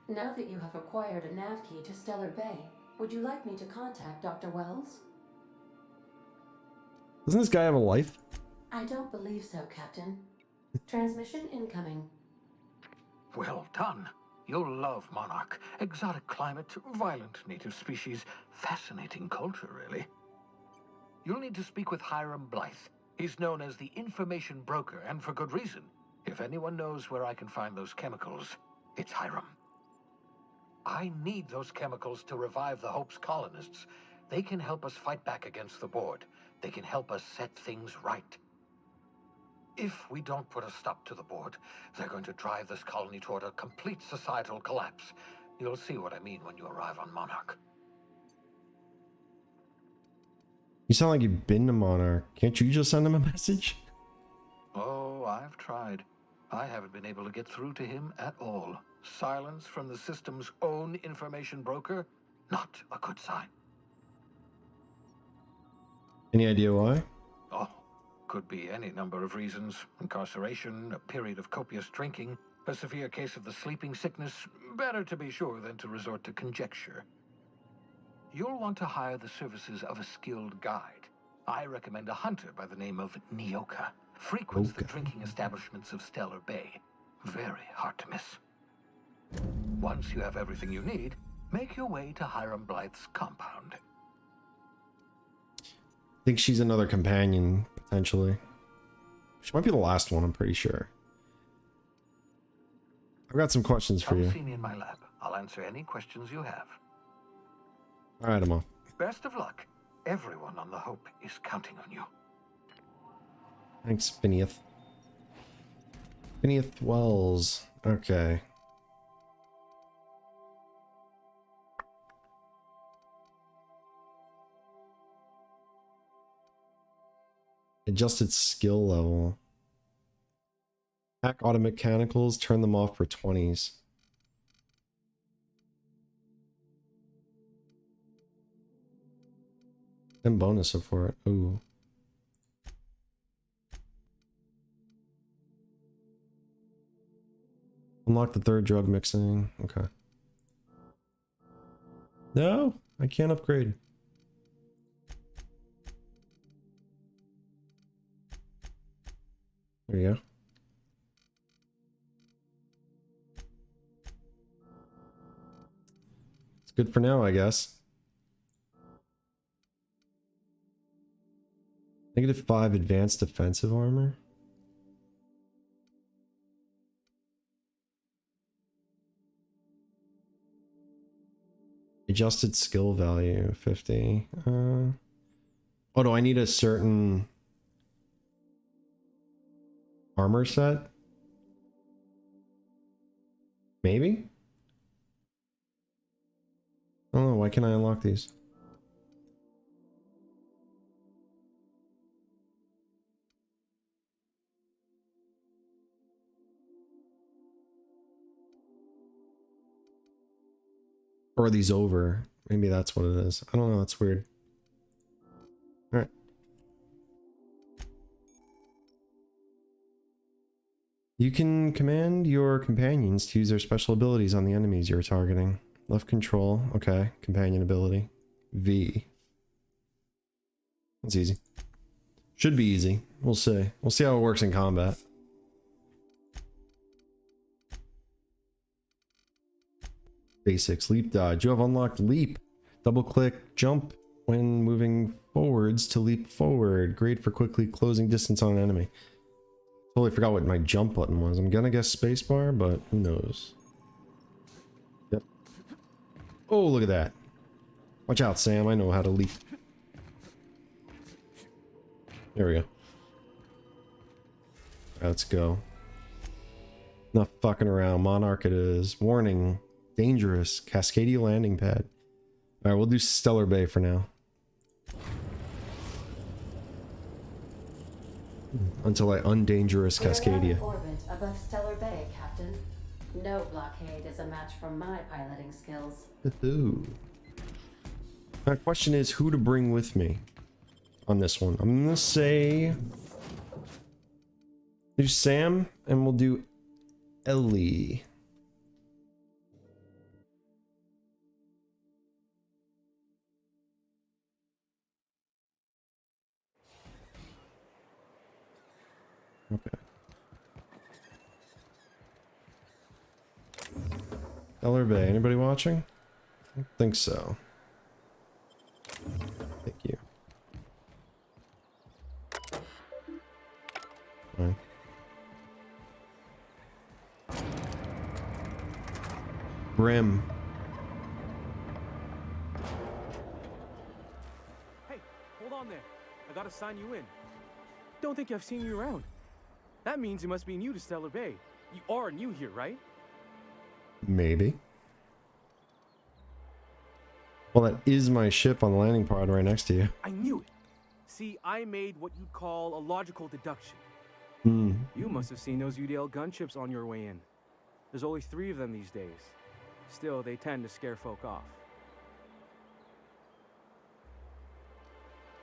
Now that you have acquired a nav key to Stellar Bay, would you like me to contact Dr. Wells? Doesn't this guy have a life? I don't believe so, Captain. Transmission incoming. Well done. You'll love Monarch. Exotic climate, violent native species, fascinating culture, really. You'll need to speak with Hiram Blythe. He's known as the information broker, and for good reason. If anyone knows where I can find those chemicals, it's Hiram. I need those chemicals to revive the Hope's colonists. They can help us fight back against the Board. They can help us set things right. If we don't put a stop to the Board, they're going to drive this colony toward a complete societal collapse. You'll see what I mean when you arrive on Monarch. You sound like you've been to Monarch. Can't you just send him a message? Oh, I've tried. I haven't been able to get through to him at all. Silence from the system's own information broker? Not a good sign. Any idea why? Oh, could be any number of reasons. Incarceration, a period of copious drinking, a severe case of the sleeping sickness. Better to be sure than to resort to conjecture. You'll want to hire the services of a skilled guide. I recommend a hunter by the name of Nyoka. Frequents the drinking establishments of Stellar Bay. Very hard to miss. Once you have everything you need, make your way to Hiram Blythe's compound. I think she's another companion, potentially. She might be the last one, I'm pretty sure. I've got some questions for you. Come see me in my lab. I'll answer any questions you have. Alright, I'm off. Best of luck. Everyone on the Hope is counting on you. Thanks, Phineas. Phineas Wells. Okay. Adjusted skill level. Hack auto mechanicals, turn them off for 20s. And bonus support. Ooh. Unlock the third drug mixing. Okay. No, I can't upgrade. There you go. It's good for now, I guess. -5 advanced defensive armor. Adjusted skill value 50. Oh, do I need a certain armor set? Maybe? I don't know, why can't I unlock these? Or are these over? Maybe that's what it is. I don't know, that's weird. Alright. You can command your companions to use their special abilities on the enemies you're targeting. Left control, okay. Companion ability. V. That's easy. Should be easy. We'll see. We'll see how it works in combat. Basics. Leap dodge. You have unlocked leap. Double click jump when moving forwards to leap forward. Great for quickly closing distance on an enemy. Totally forgot what my jump button was. I'm gonna guess spacebar, but who knows. Yep. Oh, look at that. Watch out, Sam. I know how to leap. There we go. Right, let's go. Not fucking around. Monarch it is. Warning. Dangerous. Cascadia landing pad. Alright, we'll do Stellar Bay for now. Until I undangerous Cascadia. We're in orbit above Stellar Bay, Captain. No blockade is a match for my piloting skills. Ooh. My question is who to bring with me on this one. I'm gonna say do Sam and we'll do Ellie. Okay. Stellar Bay. Anybody watching? I don't think so. Thank you. Fine. Grim. Hey, hold on there. I gotta sign you in. Don't think I've seen you around. That means you must be new to Stellar Bay. You are new here, right? Maybe. Well, that is my ship on the landing pod right next to you. I knew it. See, I made what you'd call a logical deduction. Hmm. You must have seen those UDL gunships on your way in. There's only 3 of them these days. Still, they tend to scare folk off.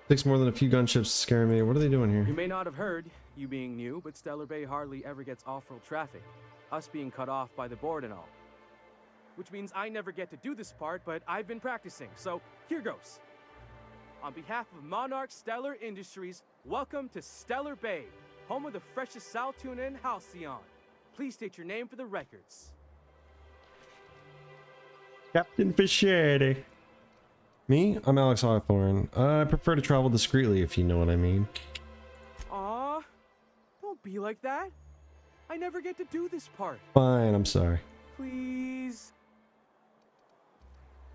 Takes more than a few gunships to scare me. What are they doing here? You may not have heard, you being new, but Stellar Bay hardly ever gets off-road traffic. Us being cut off by the board and all. Which means I never get to do this part, but I've been practicing, so here goes. On behalf of Monarch Stellar Industries, welcome to Stellar Bay, home of the freshest sal tuna in Halcyon. Please state your name for the records. Captain Fisherfenix. Me? I'm Alex Hawthorne. I prefer to travel discreetly, if you know what I mean. Aw, don't be like that. I never get to do this part. Fine, I'm sorry. Please.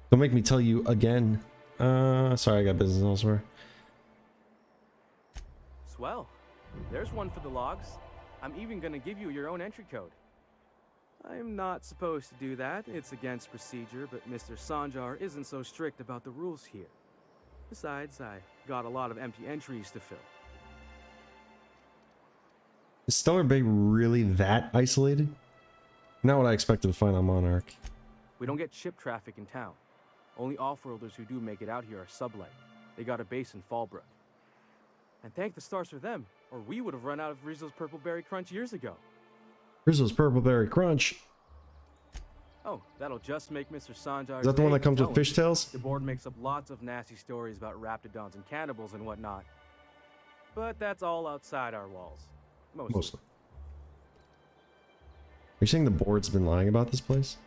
Don't make me tell you again. Sorry, I got business elsewhere. Swell. There's one for the logs. I'm even gonna give you your own entry code. I'm not supposed to do that. It's against procedure, but Mr. Sanjar isn't so strict about the rules here. Besides, I got a lot of empty entries to fill. Is Stellar Bay really that isolated? Not what I expected to find on Monarch. We don't get ship traffic in town. Only off-worlders who do make it out here are sublet. They got a base in Fallbrook. And thank the stars for them, or we would have run out of Rizzo's Purple Berry Crunch years ago. Rizzo's Purple Berry Crunch. Oh, that'll just make Mr. Sanjar's Is that the one that comes with fishtails? The board makes up lots of nasty stories about raptidons and cannibals and whatnot. But that's all outside our walls. Mostly. Are you saying the board's been lying about this place?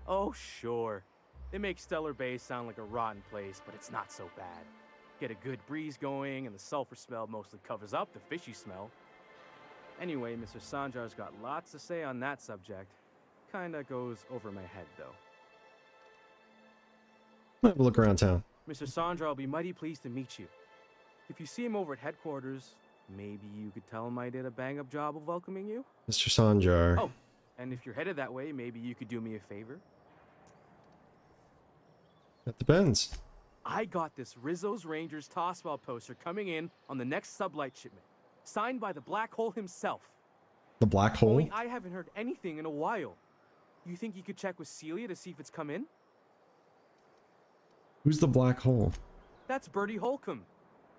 Oh, sure. They make Stellar Bay sound like a rotten place, but it's not so bad. Get a good breeze going, and the sulfur smell mostly covers up the fishy smell. Anyway, Mr. Sanjar's got lots to say on that subject. Kinda goes over my head, though. Might have a look around town. Mr. Sanjar will be mighty pleased to meet you. If you see him over at headquarters, maybe you could tell him I did a bang-up job of welcoming you? Mr. Sanjar. Oh, And if you're headed that way, maybe you could do me a favor. That depends. I got this Rizzo's Rangers tossball poster coming in on the next sublight shipment, signed by the Black Hole himself. The Black Hole? Only I haven't heard anything in a while. You think you could check with Celia to see if it's come in? Who's the Black Hole? That's Bertie Holcomb,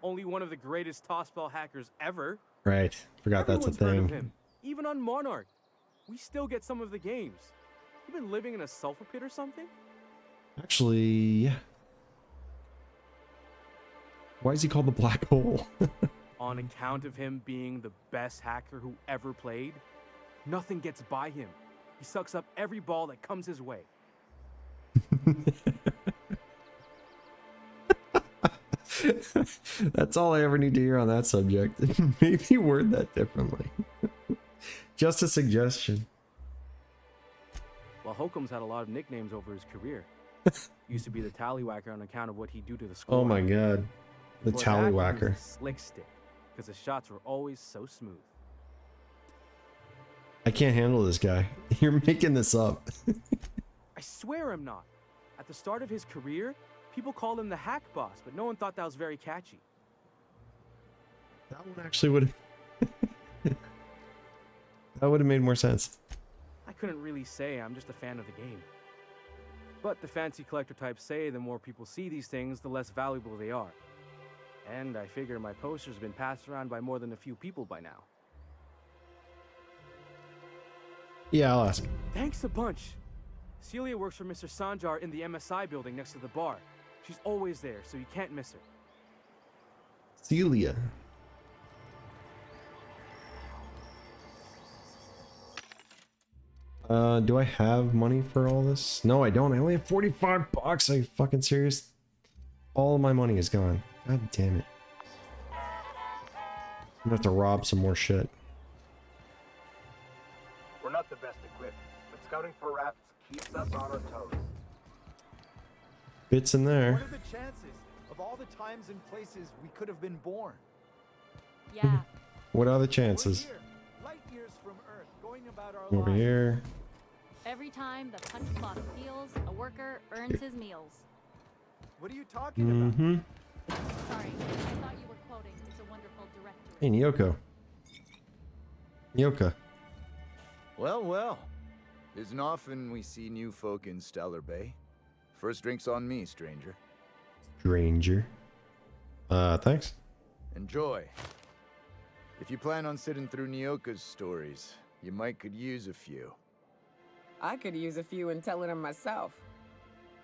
only one of the greatest tossball hackers ever. Right. Forgot that's a Everyone's heard of thing. him, even on Monarch. We still get some of the games. You been living in a sulfur pit or something? Actually, yeah. Why is he called the Black Hole? On account of him being the best hacker who ever played, nothing gets by him. He sucks up every ball that comes his way. That's all I ever need to hear on that subject. Maybe word that differently. Just a suggestion. Well, Holcomb's had a lot of nicknames over his career. Used to be the tallywhacker on account of what he'd do to the score. Oh my god. The Before that, he was tallywhacker. a slick stick, because his shots were always so smooth. I can't handle this guy. You're making this up. I swear I'm not. At the start of his career, people called him the hack boss, but no one thought that was very catchy. That one actually would have... that would have made more sense. I couldn't really say I'm just a fan of the game. But the fancy collector types say the more people see these things, the less valuable they are. And I figure my poster's been passed around by more than a few people by now. Yeah, I'll ask. Thanks a bunch. Celia works for Mr. Sanjar in the MSI building next to the bar. She's always there, so you can't miss her. Celia. Do I have money for all this? No, I don't. I only have 45 bucks. Are you fucking serious? All of my money is gone. God damn it. I'm gonna have to rob some more shit. We're not the best equipped, but scouting for rats keeps us on our toes. Bits in there. What are the chances of all the times and places we could have been born? Yeah. What are the chances? We're here, light years from Earth, going about our Over lives. here. Every time the punch clock feels, a worker earns his meals. What are you talking Mm-hmm. Sorry, I thought you were quoting It's a Wonderful Directory. Hey, Nyoko. Nyoka. Well, well. Isn't often we see new folk in Stellar Bay. First drink's on me, stranger. Stranger. Thanks. Enjoy. If you plan on sitting through Nyoka's stories, you might could use a few. I could use a few and telling them myself.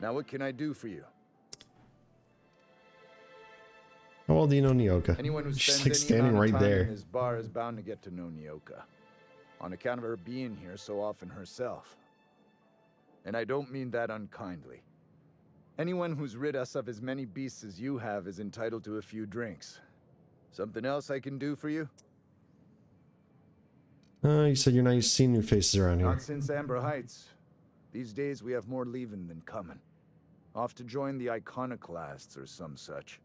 Now what can I do for you? How well do you know Nyoka? Anyone who She's spends like any standing amount of right time there. in this bar is bound to get to know Nyoka. On account of her being here so often herself. And I don't mean that unkindly. Anyone who's rid us of as many beasts as you have is entitled to a few drinks. Something else I can do for you? You said you're not used to seeing new faces around here. Not since Amber Heights. These days we have more leaving than coming. Off to join the Iconoclasts or some such.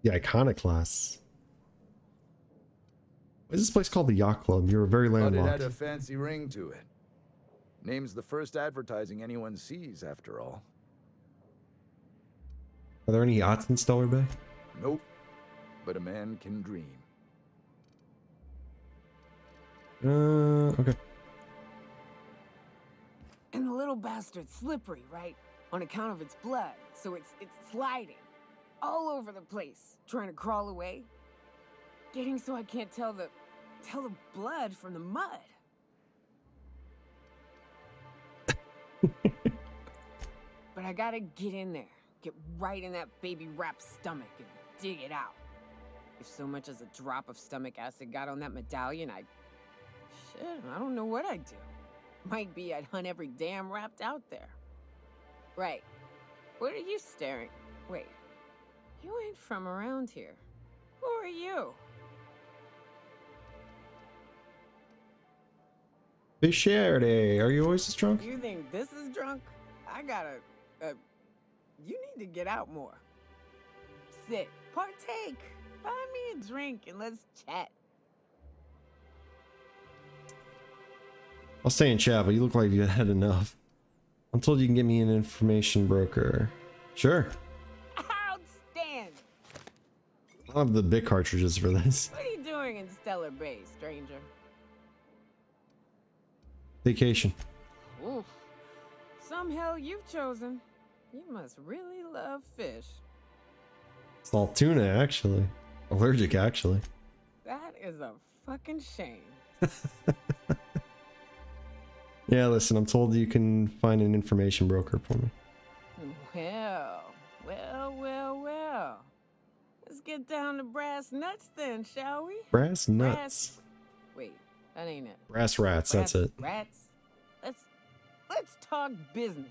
The Iconoclasts. Why is this place called the Yacht Club? You're very But it landlocked. had a fancy ring to it. Name's the first advertising anyone sees, after all. Are there any yachts in Stellar Bay? Nope. But a man can dream. Okay. And the little bastard's slippery, right? On account of its blood, so it's sliding all over the place, trying to crawl away. Getting so I can't tell the blood from the mud. But I gotta get in there, get right in that baby rap's stomach and dig it out. If so much as a drop of stomach acid got on that medallion, I don't know what I'd do. Might be I'd hunt every damn rapt out there. Right. What are you staring? Wait. You ain't from around here. Who are you? Fisherfenix, are you always this drunk? You think this is drunk? I gotta, you need to get out more. Sit, partake, buy me a drink and let's chat. I'll stay in chat, but you look like you had enough. I'm told you can get me an information broker. Sure. Outstanding! I'll have the big cartridges for this. What are you doing in Stellar Bay, stranger? Vacation. Oof. Some hell you've chosen. You must really love fish. Salt tuna, actually. Allergic, actually. That is a fucking shame. Yeah, listen, I'm told you can find an information broker for me. Well. Let's get down to brass nuts then, shall we? Brass nuts. Wait, that ain't it. Brass rats, that's it. Rats? Let's talk business.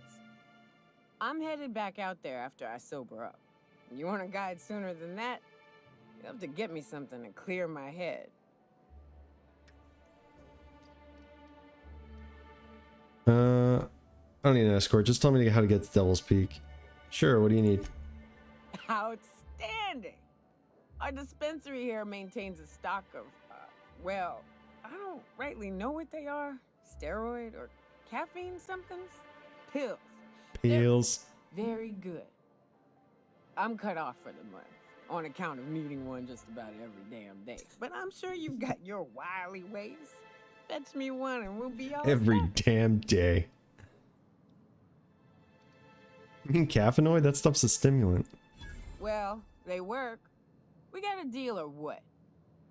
I'm headed back out there after I sober up. You want a guide sooner than that? You have to get me something to clear my head. I don't need an escort. Just tell me how to get to Devil's Peak. Sure, what do you need? Outstanding! Our dispensary here maintains a stock of, well, I don't rightly know what they are. Steroid or caffeine somethings? Pills. Pills. They're very good. I'm cut off for the month on account of needing one just about every damn day. But I'm sure you've got your wily ways. Fetch me one and we'll be all Every damn day. You mean caffeinoid? That stuff's a stimulant. Well, they work. We got a deal or what?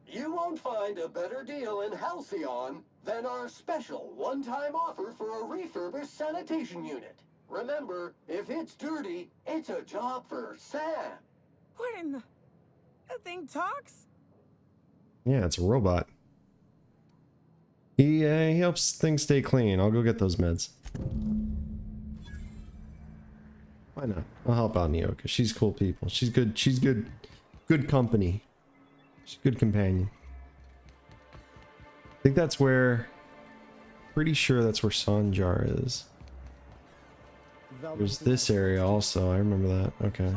You won't find a better deal in Halcyon than our special one-time offer for a refurbished sanitation unit. Remember, if it's dirty, it's a job for Sam. What in the... That thing talks? Yeah, it's a robot. He helps things stay clean. I'll go get those meds. Why not? I'll help out Nyoka. She's cool people. She's good. She's good. Good company. She's a good companion. I think that's where... Pretty sure that's where Sanjar is. There's this area also. I remember that. Okay.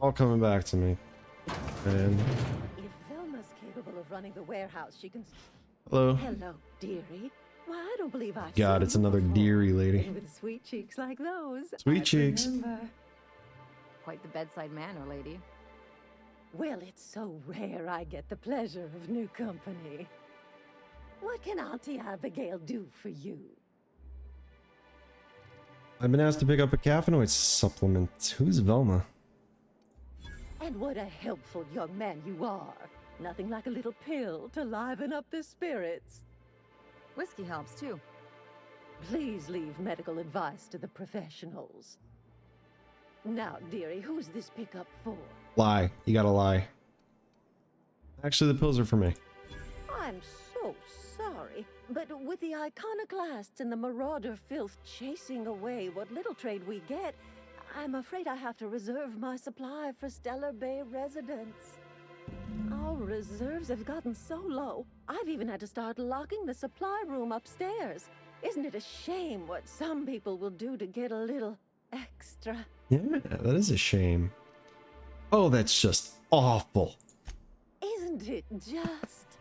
All coming back to me. And... If Velma's capable of running the warehouse, she can... Hello. Hello, dearie. Why, I don't believe I've God, seen it's you another before. dearie lady. And with sweet cheeks like those. Sweet I cheeks. remember. Quite the bedside manner, lady. Well, it's so rare I get the pleasure of new company. What can Auntie Abigail do for you? I've been asked to pick up a caffeinoid supplement. Who's Velma? And what a helpful young man you are. Nothing like a little pill to liven up the spirits. Whiskey helps, too. Please leave medical advice to the professionals. Now, dearie, who's this pickup for? Lie. You gotta lie. Actually, the pills are for me. I'm so sorry, but with the iconoclasts and the marauder filth chasing away what little trade we get, I'm afraid I have to reserve my supply for Stellar Bay residents. Our reserves have gotten so low, I've even had to start locking the supply room upstairs. Isn't it a shame what some people will do to get a little extra? Yeah, that is a shame. Oh, that's just awful. Isn't it just?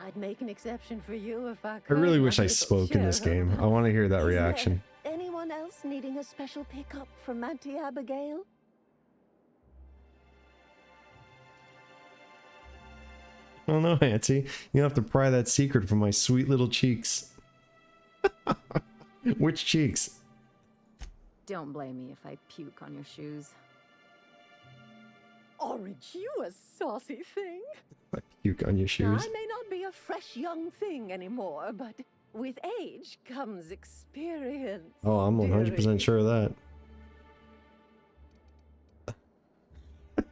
I'd make an exception for you if I could. I really my wish I little spoke in this game. cherub. I want to hear that Is there reaction. anyone else needing a special pickup from Auntie Abigail? I don't know, Auntie. You have to pry that secret from my sweet little cheeks. Which cheeks? Don't blame me if I puke on your shoes. Aren't you a saucy thing? I puke on your Now, shoes. I may not be a fresh young thing anymore, but with age comes experience. Oh, I'm 100% sure of that.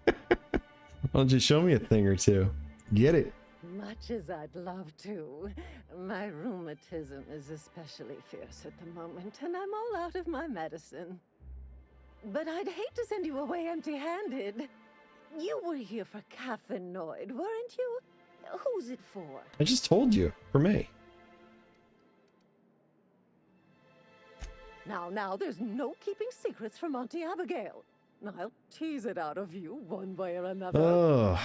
Why don't you show me a thing or two? Get it. Much as I'd love to, my rheumatism is especially fierce at the moment, and I'm all out of my medicine. But I'd hate to send you away empty-handed. You were here for caffeinoid, weren't you? Who's it for? I just told you. For me. Now, there's no keeping secrets from Auntie Abigail. I'll tease it out of you one way or another. Ugh.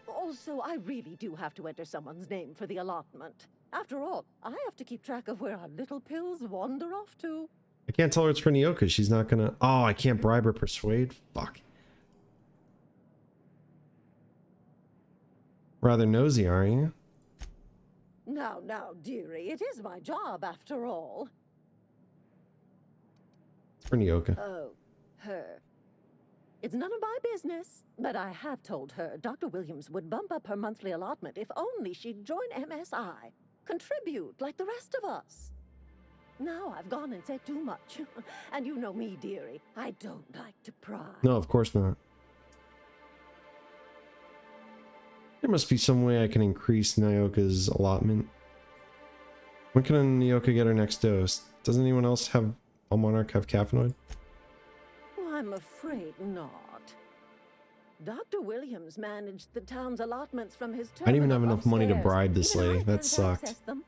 Also, I really do have to enter someone's name for the allotment. After all, I have to keep track of where our little pills wander off to. I can't tell her it's for Nyoka. She's not gonna... Oh, I can't bribe her persuade? Fuck. Rather nosy, aren't you? Now, dearie, it is my job after all. It's for Nyoka. Oh, her. It's none of my business, but I have told her Dr. Williams would bump up her monthly allotment if only she'd join MSI. Contribute like the rest of us. Now I've gone and said too much. And you know me, dearie. I don't like to pry. No, of course not. There must be some way I can increase Nyoka's allotment. When can Nyoka get her next dose? Doesn't anyone else have... a Monarch have caffeinoid? I'm afraid not. Dr. Williams managed the town's allotments from his I didn't even have terminal enough money to upstairs. bribe this Even I lady. That can't sucked. access them.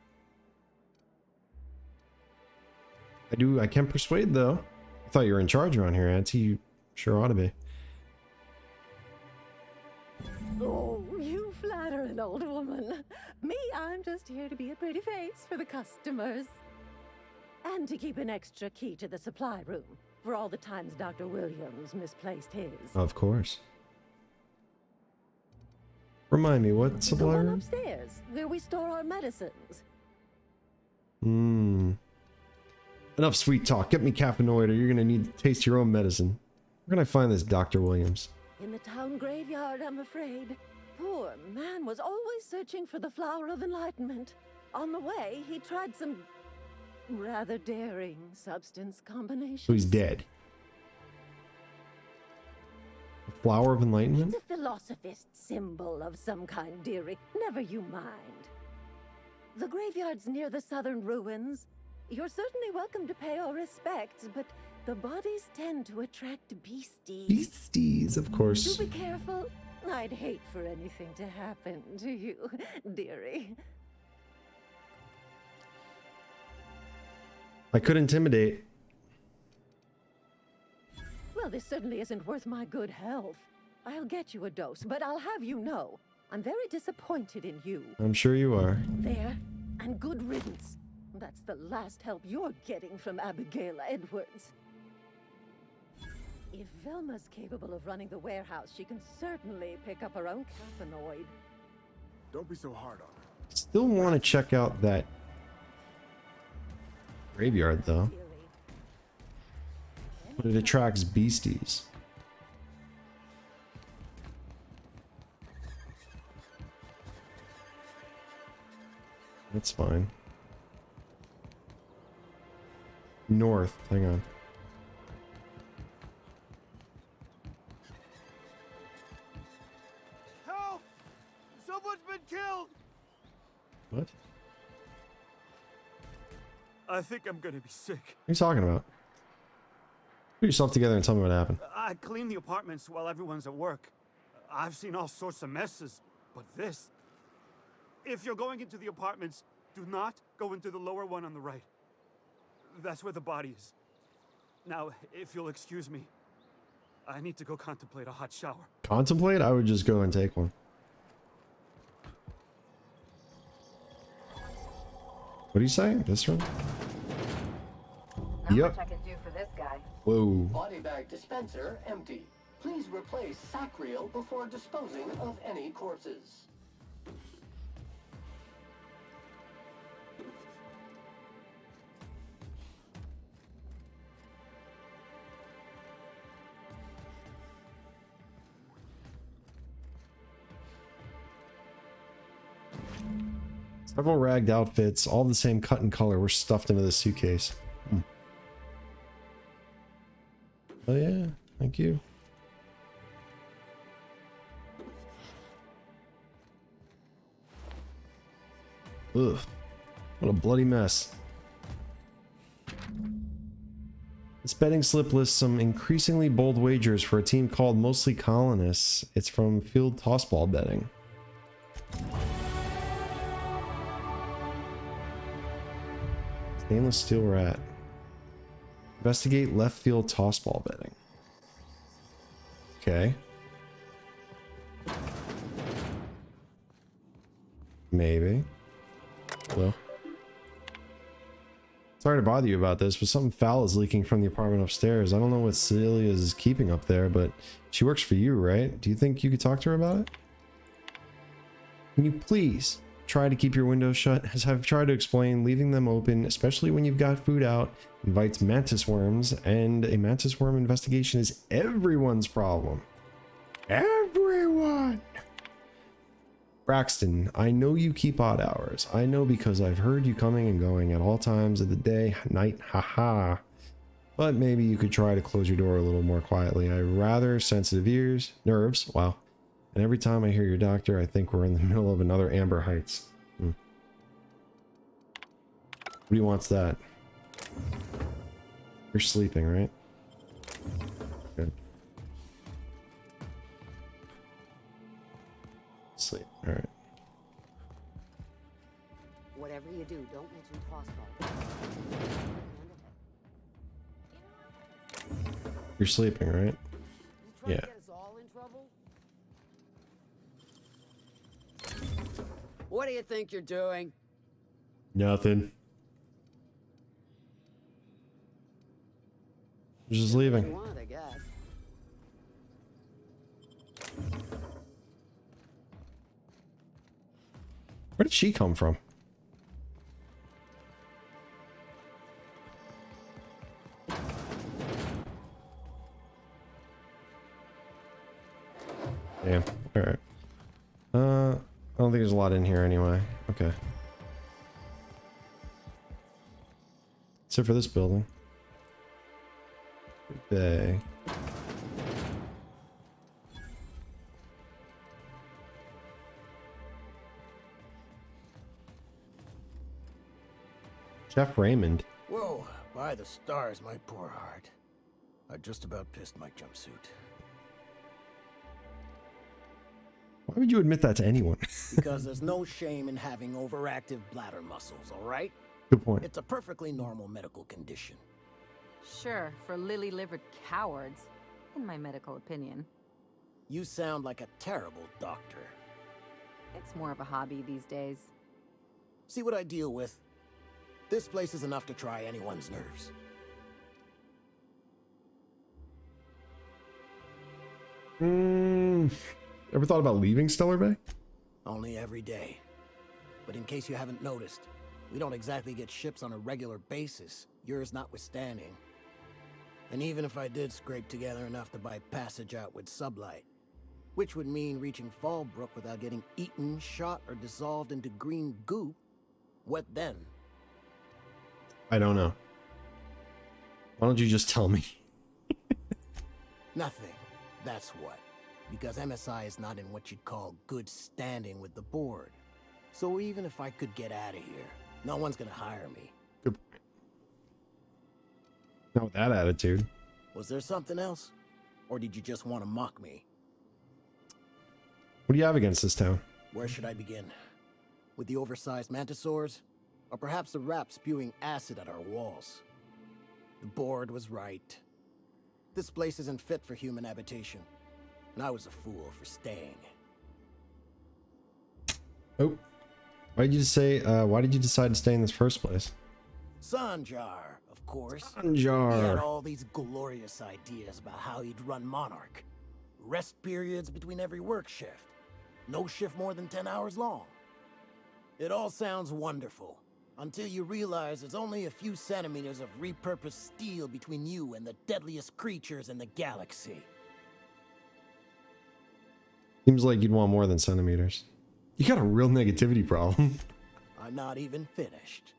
I can persuade though. I thought you were in charge around here, Auntie. You sure ought to be. Oh, you flatter an old woman. Me, I'm just here to be a pretty face for the customers. And to keep an extra key to the supply room for all the times Dr. Williams misplaced his. Of course. Remind me, what The supply one room? upstairs, where we store our medicines. Enough sweet talk. Get me caffeinoid or you're gonna need to taste your own medicine. Where can I find this Dr. Williams? In the town graveyard, I'm afraid. Poor man was always searching for the flower of enlightenment. On the way, he tried some rather daring substance combinations. So he's dead. A flower of enlightenment? It's a philosophist symbol of some kind, dearie. Never you mind. The graveyard's near the southern ruins. You're certainly welcome to pay our respects, but the bodies tend to attract beasties. Beasties, of course. Do be careful. I'd hate for anything to happen to you, dearie. I could intimidate. Well, this certainly isn't worth my good health. I'll get you a dose, but I'll have you know, I'm very disappointed in you. I'm sure you are. There, and good riddance. That's the last help you're getting from Abigail Edwards. If Velma's capable of running the warehouse, she can certainly pick up her own caffeinoid. Don't be so hard on her. Still want to check out that graveyard though. But it attracts beasties. That's fine. North, hang on. Help! Someone's been killed! What? I think I'm gonna be sick. What are you talking about? Put yourself together and tell me what happened. I clean the apartments while everyone's at work. I've seen all sorts of messes, but this... If you're going into the apartments, do not go into the lower one on the right. That's where the body is. Now, if you'll excuse me, I need to go contemplate a hot shower. Contemplate? I would just go and take one. What do you say? This room? Not Yep. much I can do for this guy. Whoa. Body bag dispenser empty. Please replace sack reel before disposing of any corpses. Several ragged outfits, all the same cut and color, were stuffed into this suitcase. Oh yeah, thank you. Ugh, what a bloody mess. This betting slip lists some increasingly bold wagers for a team called Mostly Colonists. It's from field tossball betting. Stainless steel rat. Investigate left field tossball betting. Okay. Hello? Sorry to bother you about this, but something foul is leaking from the apartment upstairs. I don't know what Celia is keeping up there, but she works for you, right? Do you think you could talk to her about it? Can you please try to keep your windows shut? As I've tried to explain, leaving them open, especially when you've got food out, invites mantis worms, and a mantis worm investigation is everyone's problem. Everyone! Braxton, I know you keep odd hours. I know because I've heard you coming and going at all times of the day, night, haha. But maybe you could try to close your door a little more quietly. I have rather sensitive nerves, wow. And every time I hear your doctor, I think we're in the middle of another Amber Heights. Who wants that? You're sleeping, right? Good. Sleep, alright. Whatever you do, don't mention tossball. You're sleeping, right? Yeah. Get us all in trouble? What do you think you're doing? Nothing. Just leaving. You want, I guess. Where did she come from? Damn. Alright. I don't think there's a lot in here anyway. Okay. Except for this building. Bay. Chef Raymond. Whoa, by the stars, my poor heart. I just about pissed my jumpsuit. Why would you admit that to anyone? Because there's no shame in having overactive bladder muscles, alright? Good point. It's a perfectly normal medical condition. Sure, for lily-livered cowards, in my medical opinion. You sound like a terrible doctor. It's more of a hobby these days. See what I deal with? This place is enough to try anyone's nerves. Ever thought about leaving Stellar Bay? Only every day. But in case you haven't noticed, we don't exactly get ships on a regular basis, yours notwithstanding. And even if I did scrape together enough to buy passage out with sublight, which would mean reaching Fallbrook without getting eaten, shot, or dissolved into green goop, what then? I don't know. Why don't you just tell me? Nothing. That's what. Because MSI is not in what you'd call good standing with the board. So even if I could get out of here, no one's gonna hire me. Good point. Not with that attitude. Was there something else? Or did you just want to mock me? What do you have against this town? Where should I begin? With the oversized mantisaurs? Or perhaps the rat spewing acid at our walls? The board was right. This place isn't fit for human habitation. And I was a fool for staying. Oh. Why did you decide to stay in this first place? Sanjar, of course. Sanjar. He had all these glorious ideas about how he'd run Monarch. Rest periods between every work shift. No shift more than 10 hours long. It all sounds wonderful, until you realize there's only a few centimeters of repurposed steel between you and the deadliest creatures in the galaxy. Seems like you'd want more than centimeters. You got a real negativity problem. I'm not even finished.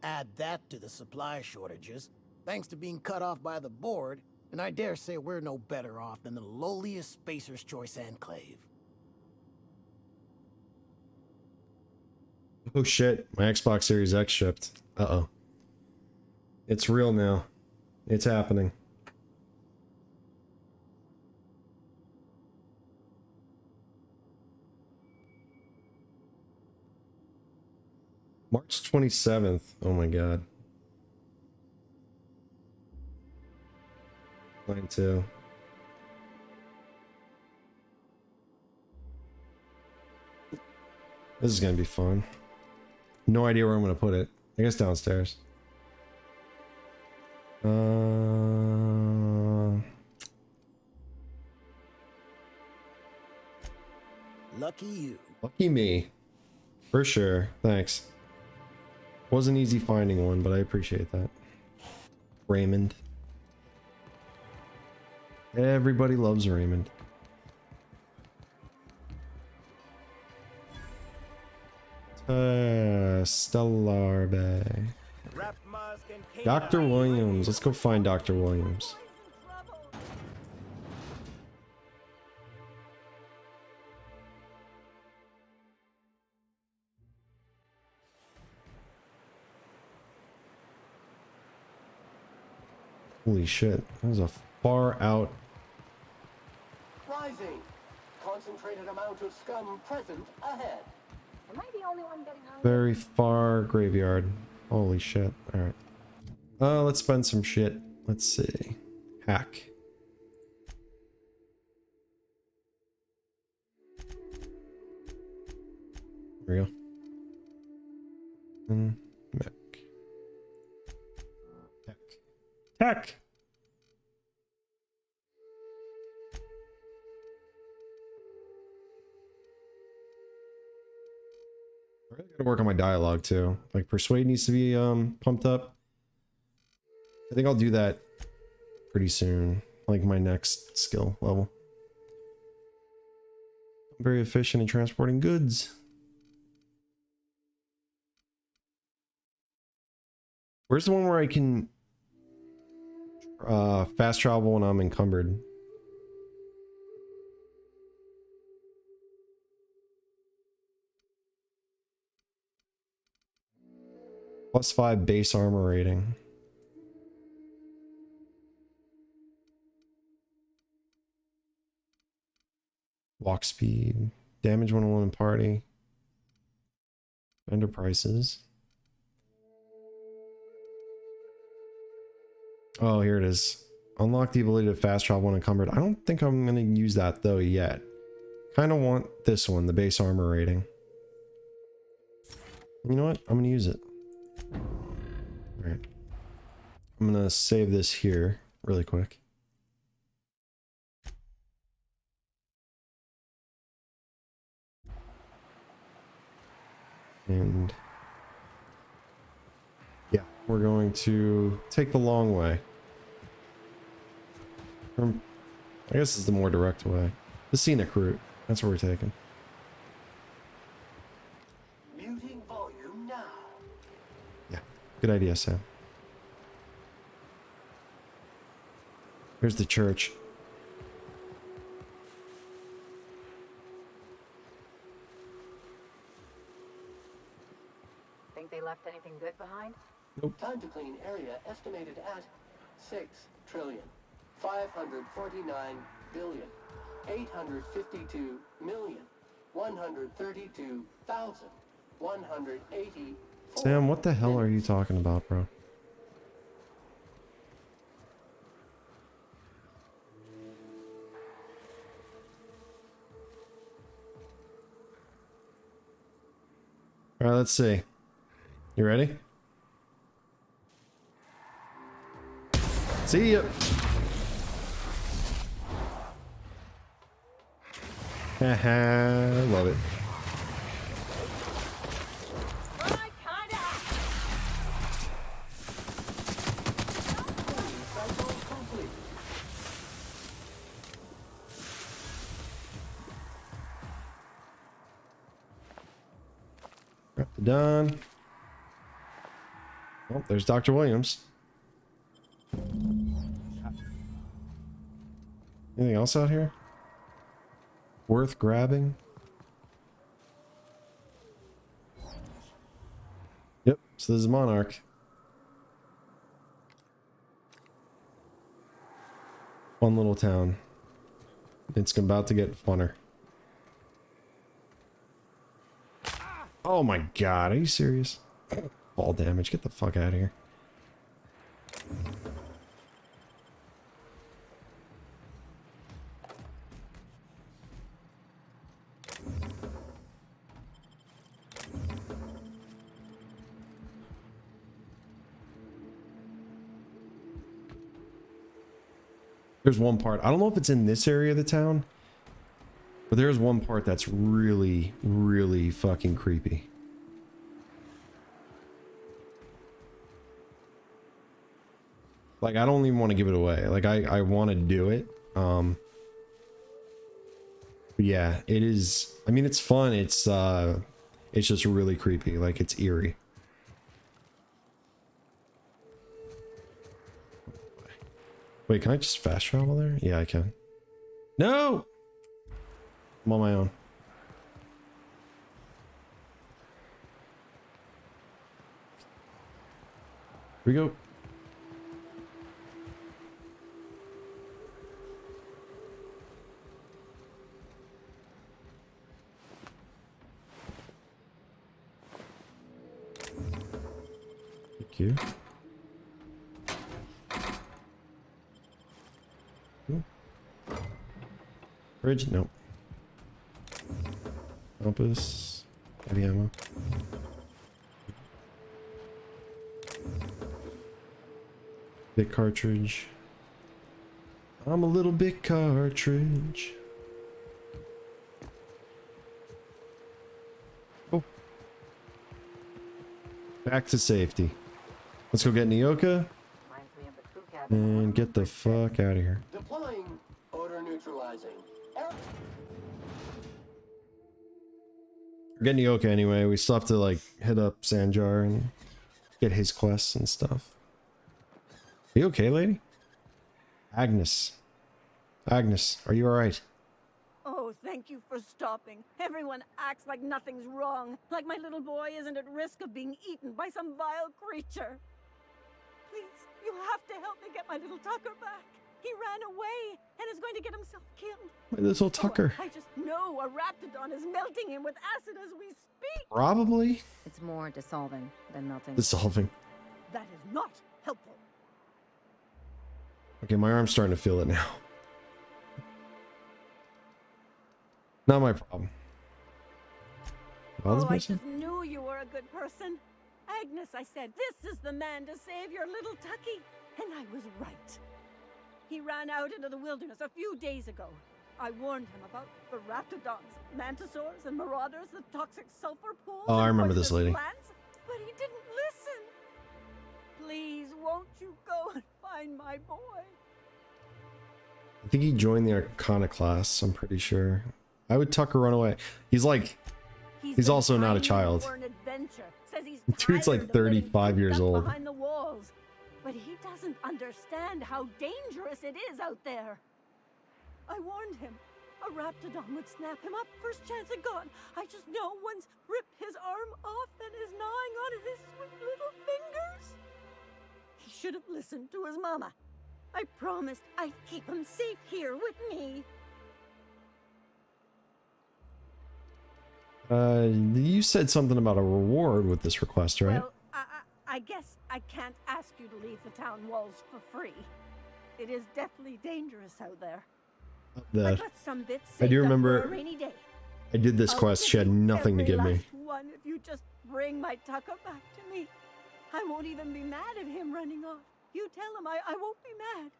Add that to the supply shortages, thanks to being cut off by the board, and I dare say we're no better off than the lowliest Spacer's Choice enclave. Oh shit, my Xbox Series X shipped. Uh-oh. It's real now. It's happening. March 27th. Oh my god. Mine too. This is gonna be fun. No idea where I'm gonna put it. I guess downstairs. Lucky you. Lucky me. For sure. Thanks. Wasn't easy finding one, but I appreciate that. Raymond. Everybody loves Raymond. Stellar Bay. Dr. Williams. Let's go find Dr. Williams. Holy shit. That was a far out. Rising. Concentrated amount of scum present ahead. Am I the only one getting hungry? Very far graveyard. Holy shit. Alright. Let's spend some shit. Let's see. Hack. There we go. And mech. Tech. Tech! I really gotta work on my dialogue too. Like persuade needs to be pumped up. I think I'll do that pretty soon. Like my next skill level. I'm very efficient in transporting goods. Where's the one where I can fast travel when I'm encumbered? +5 base armor rating. Walk speed. Damage when alone in party. Vendor prices. Oh, here it is. Unlock the ability to fast travel when encumbered. I don't think I'm going to use that though yet. Kind of want this one, the base armor rating. You know what? I'm going to use it. Alright. I'm going to save this here really quick. And yeah, we're going to take the long way. I guess it's the more direct way. The scenic route. That's where we're taking. Muting volume now. Yeah, good idea, Sam. Here's the church. Think they left anything good behind? Nope. Time to clean area estimated at 6 trillion, 549 billion, 852 million, 132,180. Sam, what the hell are you talking about, bro? All right, let's see. You ready? See ya. Haha, love it. Done. Oh, there's Dr. Williams. Anything else out here? Worth grabbing? Yep, so this is Monarch. Fun little town. It's about to get funner. Oh my god, are you serious? Fall damage, get the fuck out of here. There's one part. I don't know if it's in this area of the town, but there's one part that's really, really fucking creepy. Like, I don't even want to give it away. Like, I want to do it. But yeah, it is. I mean, it's fun. It's just really creepy. Like, it's eerie. Wait, can I just fast travel there? Yeah, I can. No! I'm on my own. Here we go. Thank you. Bridge? Nope. Compass. Heavy ammo. Big cartridge. I'm a little big cartridge. Oh. Back to safety. Let's go get Nyoka. And get the fuck out of here. Deploying odor neutralizing. We're getting Nyoka anyway. We still have to like hit up Sanjar and get his quests and stuff. Are you okay, lady? Agnes. Agnes, are you alright? Oh, thank you for stopping. Everyone acts like nothing's wrong, like my little boy isn't at risk of being eaten by some vile creature. Please, you have to help me get my little Tucker back. He ran away and is going to get himself killed. My little Tucker. Oh, I just know a raptidon is melting him with acid as we speak. Probably. It's more dissolving than melting. Dissolving. That is not helpful. Okay, my arm's starting to feel it now. Not my problem. Oh, I just knew you were a good person. Agnes, I said, this is the man to save your little Tucky. And I was right. He ran out into the wilderness a few days ago. I warned him about the raptidons, mantisaurs, and marauders, the toxic sulfur pools. Oh, I remember this lady. Plants, but he didn't listen. Please, won't you go and find my boy? I think he joined the Arcana class, I'm pretty sure. I would Tucker run away. He's like, he's also not a child. Dude's like 35 years old. Behind the walls. But he doesn't understand how dangerous it is out there. I warned him. A raptidon would snap him up first chance it got. I just know one's ripped his arm off and is gnawing on his sweet little fingers. He should have listened to his mama. I promised I'd keep him safe here with me. You said something about a reward with this request, right? Well, I guess I can't ask you to leave the town walls for free. It is deathly dangerous out there. That. I got some bits I do saved up remember for a rainy day. I did this quest. She had nothing to give me. One, if you just bring my Tucker back to me, I won't even be mad at him running off. You tell him I won't be mad.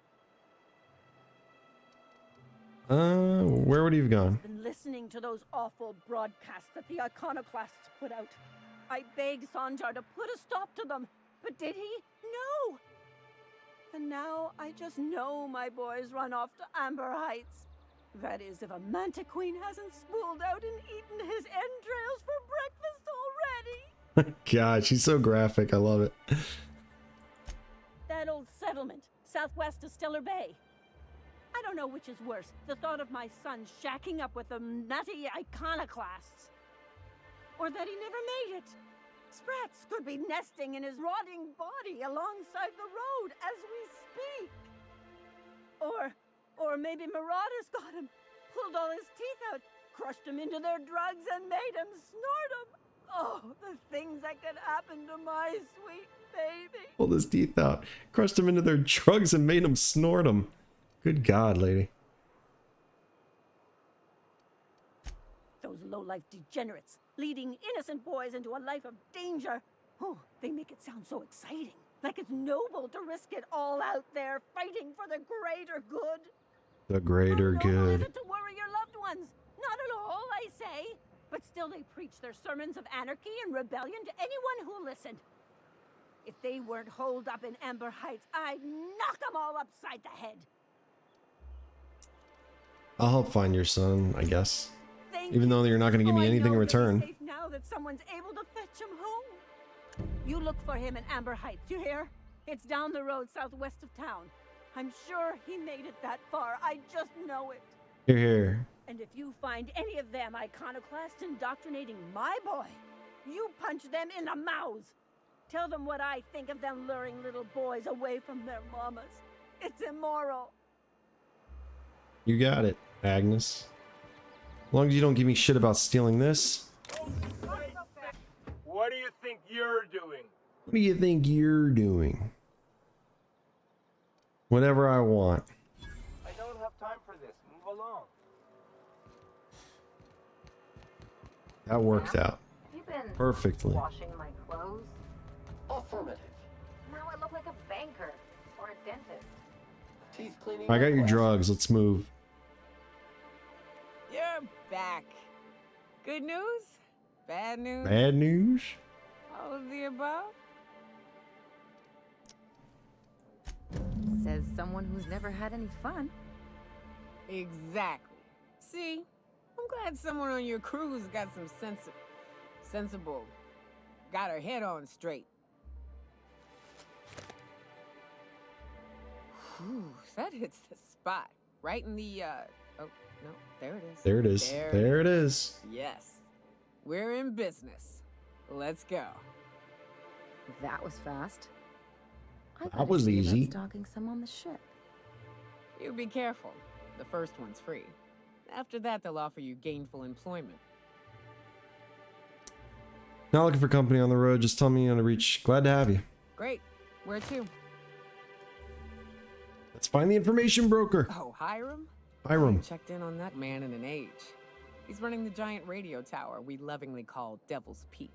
Where would he have gone? I've been listening to those awful broadcasts that the iconoclasts put out. I begged Sanjar to put a stop to them, but did he? No! And now I just know my boy's run off to Amber Heights. That is, if a manta queen hasn't spooled out and eaten his entrails for breakfast already. God, she's so graphic. I love it. That old settlement, southwest of Stellar Bay. I don't know which is worse, the thought of my son shacking up with them nutty iconoclasts, or that he never made it. Sprats could be nesting in his rotting body alongside the road as we speak. Or maybe marauders got him, pulled all his teeth out, crushed him into their drugs and made him snort them. Oh, the things that could happen to my sweet baby. Pulled his teeth out, crushed him into their drugs and made them snort them. Good God, lady. Those low-life degenerates, leading innocent boys into a life of danger. Oh, they make it sound so exciting. Like it's noble to risk it all out there, fighting for the greater good. The greater How noble is good. it to worry your loved ones? Not at all, I say. But still they preach their sermons of anarchy and rebellion to anyone who listened. If they weren't holed up in Amber Heights, I'd knock them all upside the head. I'll help find your son, I guess. Thank Even though you're not going to give me I anything in know that he's return. safe now that someone's able to fetch him home. You look for him in Amber Heights, you hear? It's down the road southwest of town. I'm sure he made it that far. I just know it. Here, here. And if you find any of them iconoclasts indoctrinating my boy, you punch them in the mouths. Tell them what I think of them luring little boys away from their mamas. It's immoral. You got it, Agnes. As long as you don't give me shit about stealing this. What do you think you're doing? What do you think you're doing? Whatever I want. I don't have time for this. Move along. That worked out Have you been perfectly. washing my clothes? Affirmative. Now I look like a banker or a dentist. Teeth cleaning. I got your request. drugs. Let's move. You're back. Good news? Bad news? Bad news? All of the above? Says someone who's never had any fun. Exactly. See? I'm glad someone on your crew's got some sensible. Got her head on straight. Whew, that hits the spot. Right in the, oh, no, there it is. There it is. There it is. Yes. We're in business. Let's go. That was fast. I That gotta was see about easy. Stalking some on the ship. You be careful. The first one's free. After that, they'll offer you gainful employment. Not looking for company on the road. Just tell me how to reach. Glad to have you. Great. Where to? Let's find the information broker. Oh, Hiram? Hiram. I checked in on that man in an age. He's running the giant radio tower we lovingly call Devil's Peak.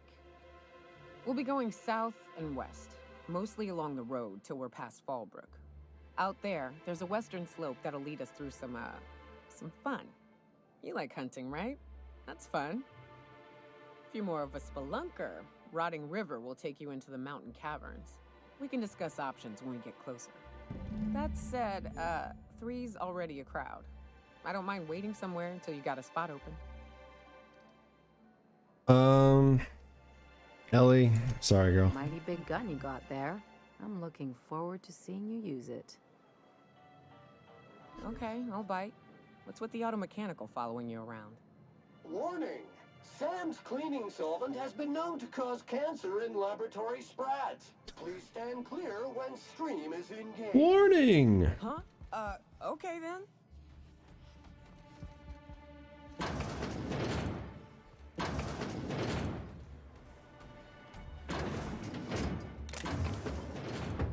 We'll be going south and west, mostly along the road till we're past Fallbrook. Out there, there's a western slope that'll lead us through some fun. You like hunting, right? That's fun. If you're more of a spelunker, Rotting River will take you into the mountain caverns. We can discuss options when we get closer. That said, 3's already a crowd. I don't mind waiting somewhere until you got a spot open. Ellie. Sorry, girl. Mighty big gun you got there. I'm looking forward to seeing you use it. Okay, I'll bite. What's with the automechanical following you around? Warning! Sam's cleaning solvent has been known to cause cancer in laboratory sprats. Please stand clear when stream is engaged. Warning! Huh? Okay then.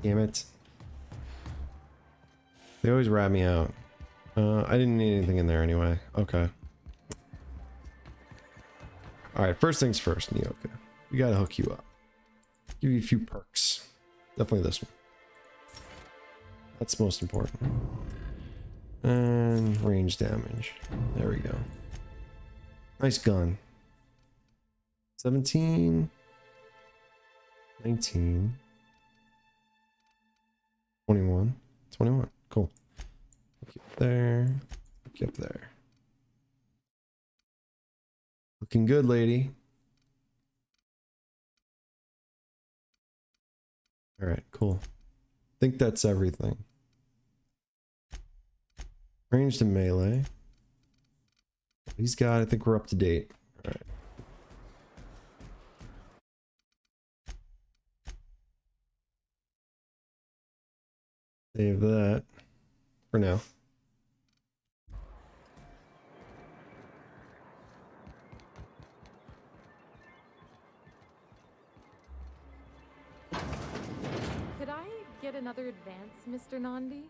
Damn it. They always rat me out. I didn't need anything in there anyway. Okay. Alright, first things first, Nyoka. We gotta hook you up. Give you a few perks. Definitely this one. That's most important. And range damage. There we go. Nice gun. 17. 19. 21. 21. Cool. Hook you up there. Hook you up there. Looking good, lady. Alright, cool. I think that's everything. Ranged and melee. He's got, I think we're up to date. Alright. Save that for now. Could I get another advance, Mr. Nandi?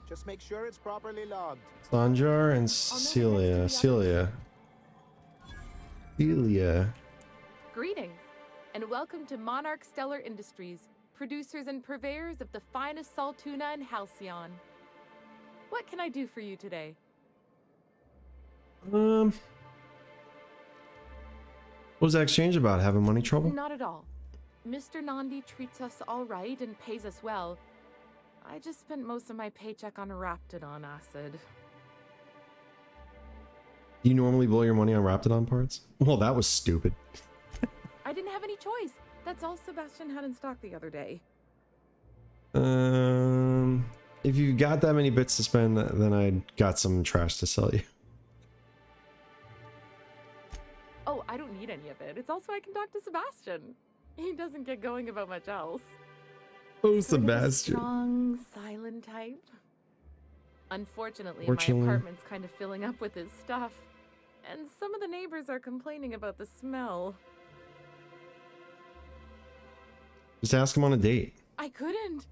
Just make sure it's properly logged. Sanjar and Celia. Celia. Greetings, and welcome to Monarch Stellar Industries, producers and purveyors of the finest salt tuna in Halcyon. What can I do for you today? What was that exchange about? Having money trouble? Not at all. Mr. Nandi treats us all right and pays us well. I just spent most of my paycheck on Raptidon acid. Do you normally blow your money on Raptidon parts? Well, that was stupid. I didn't have any choice. That's all Sebastian had in stock the other day. If you got that many bits to spend, then I got some trash to sell you. Oh, I don't need any of it. It's also I can talk to Sebastian. He doesn't get going about much else. Oh, Sort of a Sebastian. strong, silent type. Unfortunately, my Fortunately. apartment's kind of filling up with his stuff. And some of the neighbors are complaining about the smell. Just ask him on a date. I couldn't.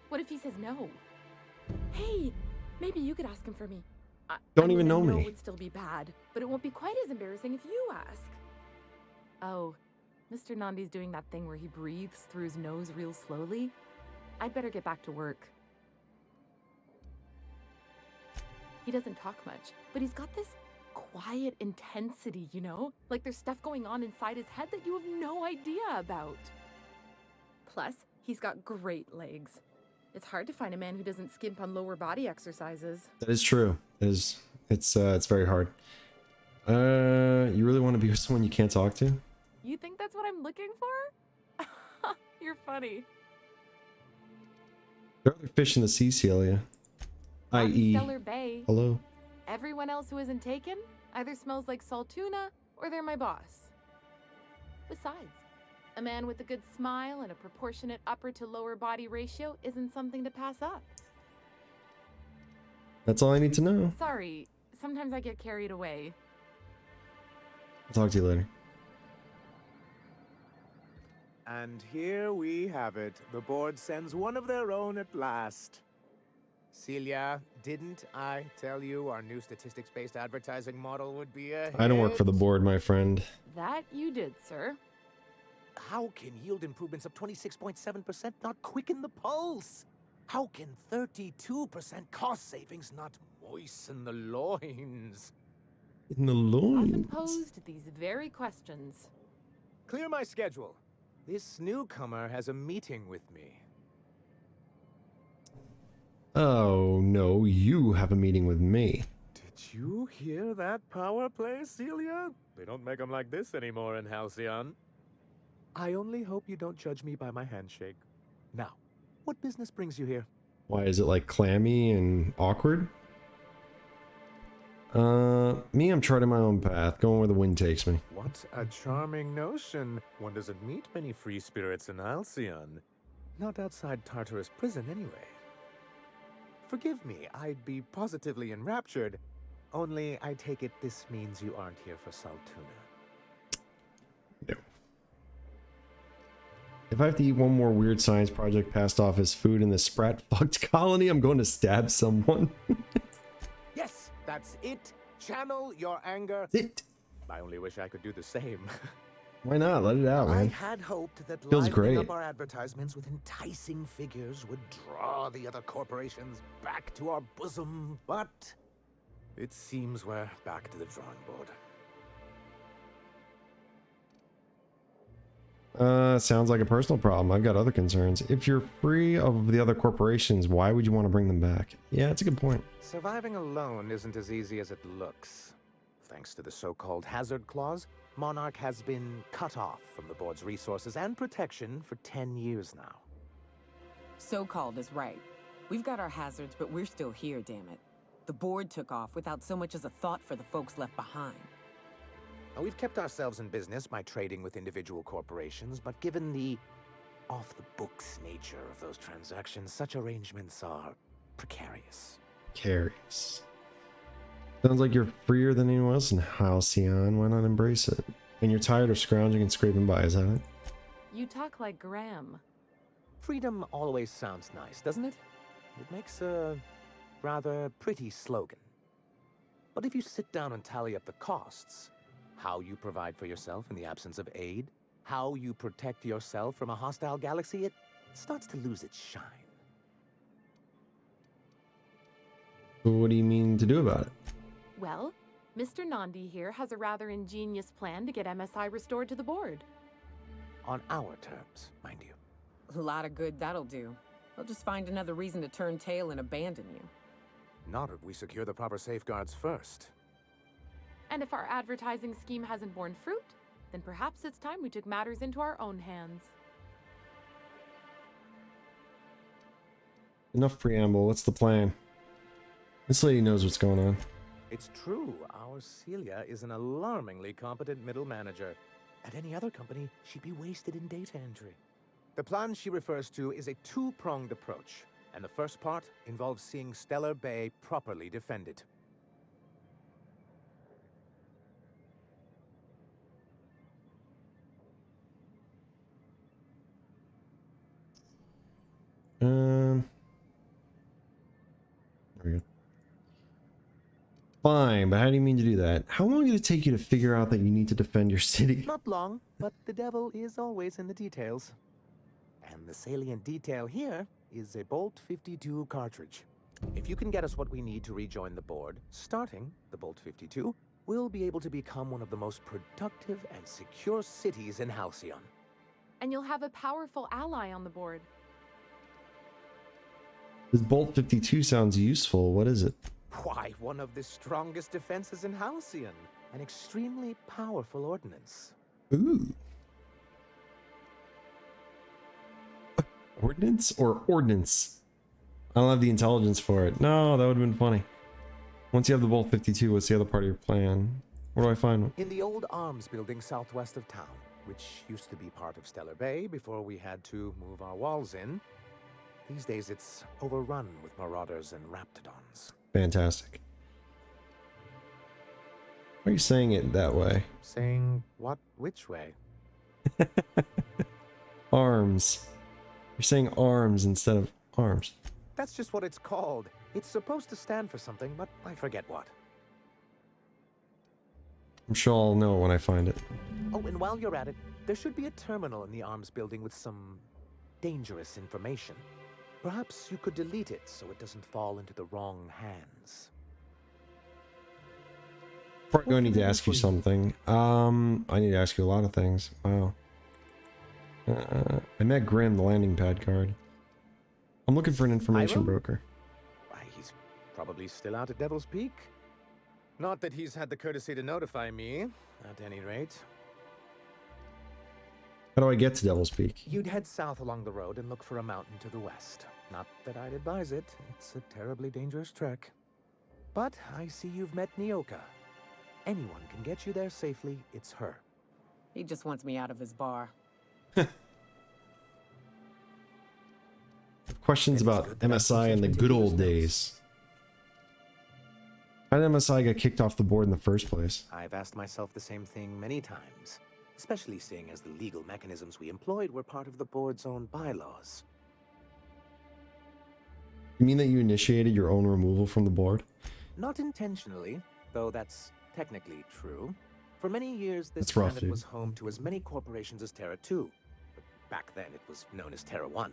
What if he says no? Hey, maybe you could ask him for me. Don't even know I me. It would still be bad, but it won't be quite as embarrassing if you ask. Oh, Mr. Nandi's doing that thing where he breathes through his nose real slowly. I'd better get back to work. He doesn't talk much, but he's got this quiet intensity, you know? Like there's stuff going on inside his head that you have no idea about. Plus, he's got great legs. It's hard to find a man who doesn't skimp on lower body exercises. That is true. It's very hard. You really want to be with someone you can't talk to? You think that's what I'm looking for? You're funny. There are other fish in the sea, Celia. I.e. Stellar Bay. Hello. Everyone else who isn't taken either smells like salt tuna or they're my boss. Besides, a man with a good smile and a proportionate upper to lower body ratio isn't something to pass up. That's all I need to know. Sorry, sometimes I get carried away. I'll talk to you later. And here we have it. The board sends one of their own at last. Celia, didn't I tell you our new statistics-based advertising model would be a hit? I don't work for the board, my friend. That you did, sir. How can yield improvements of 26.7% not quicken the pulse? How can 32% cost savings not moisten the loins? In the Often loins. posed these very questions. Clear my schedule. This newcomer has a meeting with me. Oh, no, you have a meeting with me. Did you hear that power play, Celia? They don't make them like this anymore in Halcyon. I only hope you don't judge me by my handshake. Now, what business brings you here? Why is it like clammy and awkward? Me, I'm charting my own path, going where the wind takes me. What a charming notion. One doesn't meet many free spirits in Halcyon. Not outside Tartarus prison, anyway. Forgive me, I'd be positively enraptured. Only, I take it this means you aren't here for Saltuna. No. If I have to eat one more weird science project passed off as food in the sprat-fucked colony, I'm going to stab someone. Yes, that's it. Channel your anger. That's it. I only wish I could do the same. Why not? Let it out, I man. had hoped that Feels livening great. up our advertisements with enticing figures would draw the other corporations back to our bosom, but it seems we're back to the drawing board. Sounds like a personal problem. I've got other concerns. If you're free of the other corporations, why would you want to bring them back? Yeah, that's a good point. Surviving alone isn't as easy as it looks. Thanks to the so-called hazard clause, Monarch has been cut off from the board's resources and protection for 10 years now. So-called is right. We've got our hazards, but we're still here, damn it. The board took off without so much as a thought for the folks left behind. Now, we've kept ourselves in business by trading with individual corporations, but given the off-the-books nature of those transactions, such arrangements are precarious. Precarious. Sounds like you're freer than anyone else in Halcyon. Why not embrace it? And you're tired of scrounging and scraping by, is that it? You talk like Graham. Freedom always sounds nice, doesn't it? It makes a rather pretty slogan. But if you sit down and tally up the costs, how you provide for yourself in the absence of aid, how you protect yourself from a hostile galaxy, it starts to lose its shine. What do you mean to do about it? Well, Mr. Nandi here has a rather ingenious plan to get MSI restored to the board. On our terms, mind you. A lot of good that'll do. They'll just find another reason to turn tail and abandon you. Not if we secure the proper safeguards first. And if our advertising scheme hasn't borne fruit, then perhaps it's time we took matters into our own hands. Enough preamble. What's the plan? This lady knows what's going on. It's true, our Celia is an alarmingly competent middle manager. At any other company, she'd be wasted in data entry. The plan she refers to is a two-pronged approach, and the first part involves seeing Stellar Bay properly defended. There we go. Fine, but how do you mean to do that? How long did it take you to figure out that you need to defend your city? Not long, but the devil is always in the details. And the salient detail here is a Bolt 52 cartridge. If you can get us what we need to rejoin the board, starting the Bolt 52, we'll be able to become one of the most productive and secure cities in Halcyon. And you'll have a powerful ally on the board. This Bolt 52 sounds useful. What is it? Why, one of the strongest defenses in Halcyon. An extremely powerful ordnance. Ooh. Ordnance or ordnance? I don't have the intelligence for it. No, that would have been funny. Once you have the Bolt 52, what's the other part of your plan? Where do I find one? In the old arms building southwest of town, which used to be part of Stellar Bay before we had to move our walls in. These days it's overrun with marauders and raptidons. Fantastic. Why are you saying it that way? Saying what? Which way? Arms. You're saying arms instead of arms. That's just what it's called. It's supposed to stand for something, but I forget what. I'm sure I'll know when I find it. Oh, and while you're at it, there should be a terminal in the arms building with some dangerous information. Perhaps you could delete it so it doesn't fall into the wrong hands. Probably going to need to ask you something. I need to ask you a lot of things. Wow. I met Grim, the landing pad guard. I'm looking for an information broker. Why, he's probably still out at Devil's Peak. Not that he's had the courtesy to notify me, at any rate. How do I get to Devil's Peak? You'd head south along the road and look for a mountain to the west. Not that I'd advise it. It's a terribly dangerous trek. But I see you've met Nyoka. Anyone can get you there safely, it's her. He just wants me out of his bar. Questions about MSI in the good old days. How did MSI get kicked off the board in the first place? I've asked myself the same thing many times, especially seeing as the legal mechanisms we employed were part of the board's own bylaws. You mean that you initiated your own removal from the board? Not intentionally, though that's technically true. For many years, this That's rough, planet dude. was home to as many corporations as Terra 2. But back then, it was known as Terra 1.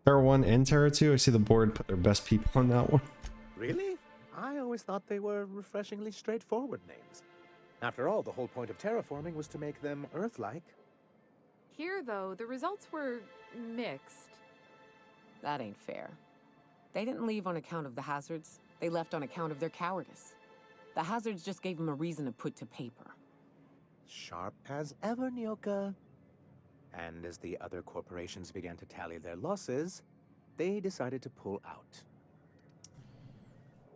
Terra 1 and Terra 2? I see the board put their best people on that one. Really? I always thought they were refreshingly straightforward names. After all, the whole point of terraforming was to make them Earth-like. Here, though, the results were mixed. That ain't fair. They didn't leave on account of the hazards. They left on account of their cowardice. The hazards just gave them a reason to put to paper. Sharp as ever, Nyoka. And as the other corporations began to tally their losses, they decided to pull out.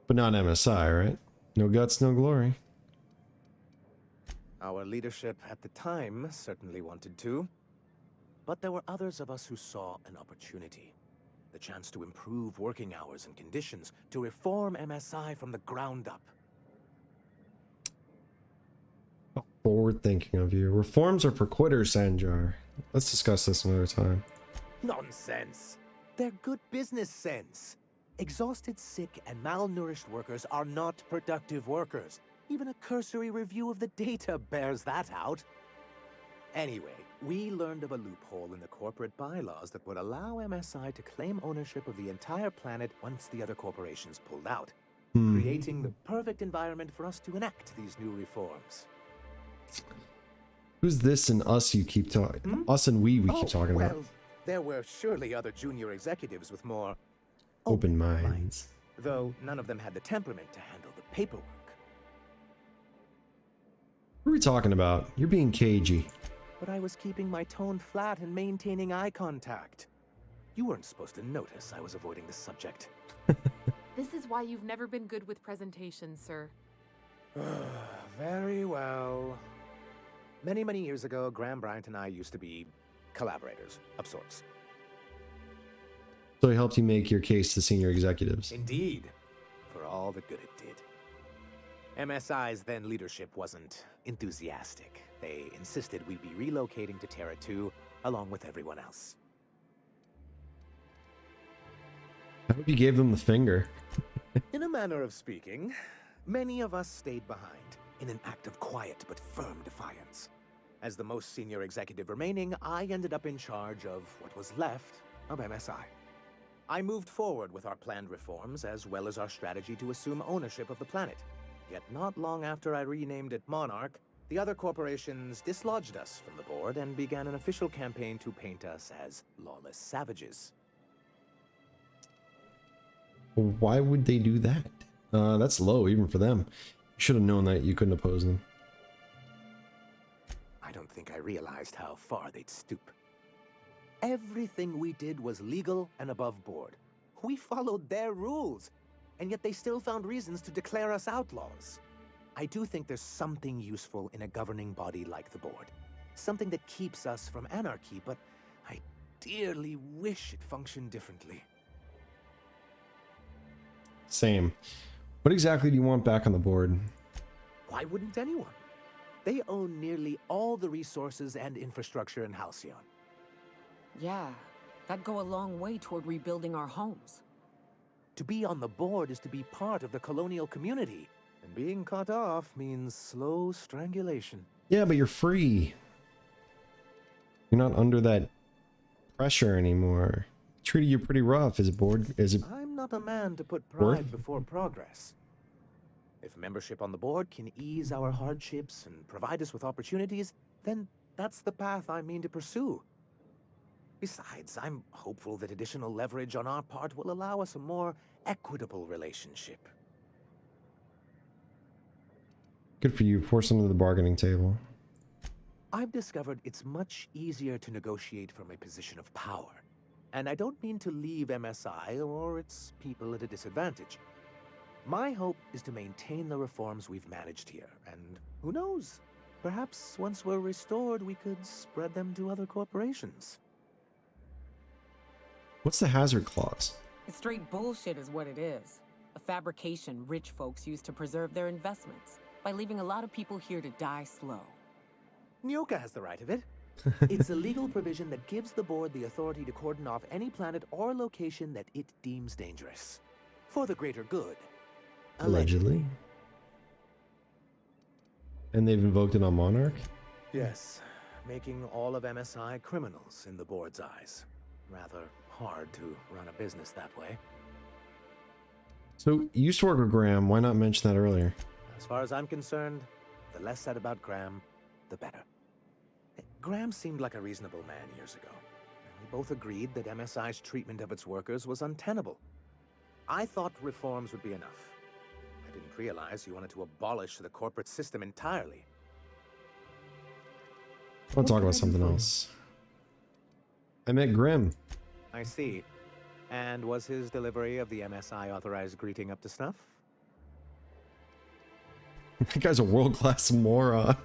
But not MSI, right? No guts, no glory. Our leadership at the time certainly wanted to. But there were others of us who saw an opportunity. The chance to improve working hours and conditions, to reform MSI from the ground up. How forward thinking of you. Reforms are for quitters, Sanjar. Let's discuss this another time. Nonsense! They're good business sense. Exhausted, sick, and malnourished workers are not productive workers. Even a cursory review of the data bears that out. Anyway, we learned of a loophole in the corporate bylaws that would allow MSI to claim ownership of the entire planet once the other corporations pulled out, creating the perfect environment for us to enact these new reforms. Who's this and us you keep talking? Us and we keep talking well, about. There were surely other junior executives with more Open minds. though none of them had the temperament to handle the paperwork. What are we talking about? You're being cagey. But I was keeping my tone flat and maintaining eye contact. You weren't supposed to notice I was avoiding the subject. This is why you've never been good with presentations, sir. Very well. Many, many years ago, Graham Bryant and I used to be collaborators of sorts. So he helped you make your case to senior executives. Indeed, for all the good it did. MSI's then leadership wasn't enthusiastic. They insisted we'd be relocating to Terra 2 along with everyone else. I hope you gave them the finger. In a manner of speaking, many of us stayed behind in an act of quiet but firm defiance. As the most senior executive remaining, I ended up in charge of what was left of MSI. I moved forward with our planned reforms as well as our strategy to assume ownership of the planet. Yet not long after I renamed it Monarch, the other corporations dislodged us from the board and began an official campaign to paint us as lawless savages. Why would they do that? That's low even for them. You should have known that you couldn't oppose them. I don't think I realized how far they'd stoop. Everything we did was legal and above board. We followed their rules, and yet they still found reasons to declare us outlaws. I do think there's something useful in a governing body like the board. Something that keeps us from anarchy, but I dearly wish it functioned differently. Same. What exactly do you want back on the board? Why wouldn't anyone? They own nearly all the resources and infrastructure in Halcyon. Yeah, that'd go a long way toward rebuilding our homes. To be on the board is to be part of the colonial community, and being cut off means slow strangulation. Yeah, but you're free. You're not under that pressure anymore. Treated you pretty rough. Is it board? Is it? I'm not a man to put pride Board? before progress. If membership on the board can ease our hardships and provide us with opportunities, then that's the path I mean to pursue. Besides, I'm hopeful that additional leverage on our part will allow us a more equitable relationship. Good for you. Force them to the bargaining table. I've discovered it's much easier to negotiate from a position of power. And I don't mean to leave MSI or its people at a disadvantage. My hope is to maintain the reforms we've managed here, and who knows? Perhaps once we're restored, we could spread them to other corporations. What's the hazard clause? It's straight bullshit is what it is. A fabrication rich folks use to preserve their investments by leaving a lot of people here to die slow. Nyoka has the right of it. It's a legal provision that gives the board the authority to cordon off any planet or location that it deems dangerous. For the greater good. Allegedly. And they've invoked it on Monarch? Yes, making all of MSI criminals in the board's eyes. Rather hard to run a business that way. So, you used to work with Graham. Why not mention that earlier? As far as I'm concerned, the less said about Graham, the better. Graham seemed like a reasonable man years ago. We both agreed that MSI's treatment of its workers was untenable. I thought reforms would be enough. I didn't realize you wanted to abolish the corporate system entirely. I want to talk about something else. I met Grim. I see. And was his delivery of the MSI authorized greeting up to snuff? That guy's a world-class moron.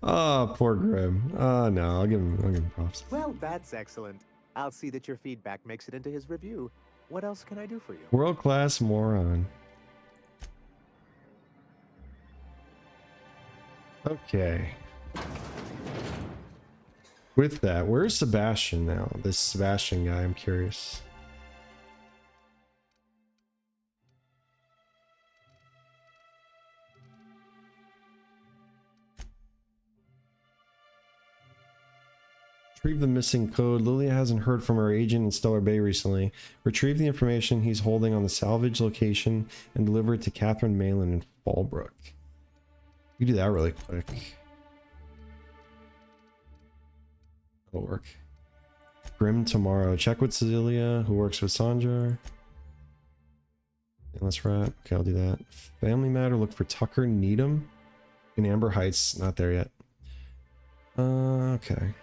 Oh, poor Grim. Oh, no, I'll give him props. Well, that's excellent. I'll see that your feedback makes it into his review. What else can I do for you? World-class moron. Okay. With that, where's Sebastian now? This Sebastian guy, I'm curious. Retrieve the missing code. Lilia hasn't heard from her agent in Stellar Bay recently. Retrieve the information he's holding on the salvage location and deliver it to Catherine Malin in Fallbrook. You do that really quick. That'll work. Grim tomorrow. Check with Cecilia, who works with Sanjar. Let's wrap. Okay, I'll do that. Family matter. Look for Tucker Needham in Amber Heights. Not there yet. Okay.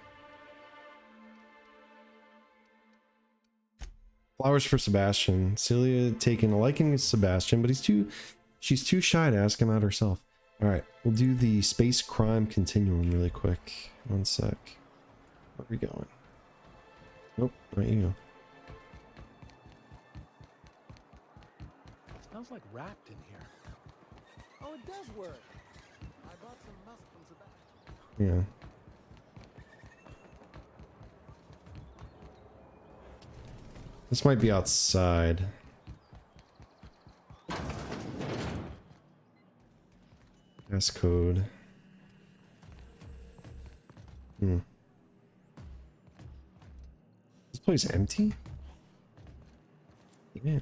Flowers for Sebastian. Celia taking a liking to Sebastian, but she's too shy to ask him out herself. All right, we'll do the space crime continuum really quick. One sec. Where are we going? Nope, not you. Smells like wrapped in here. Oh, it does work. I bought some musk from Sebastian. Yeah. This might be outside. Pass code. This place empty? Yeah.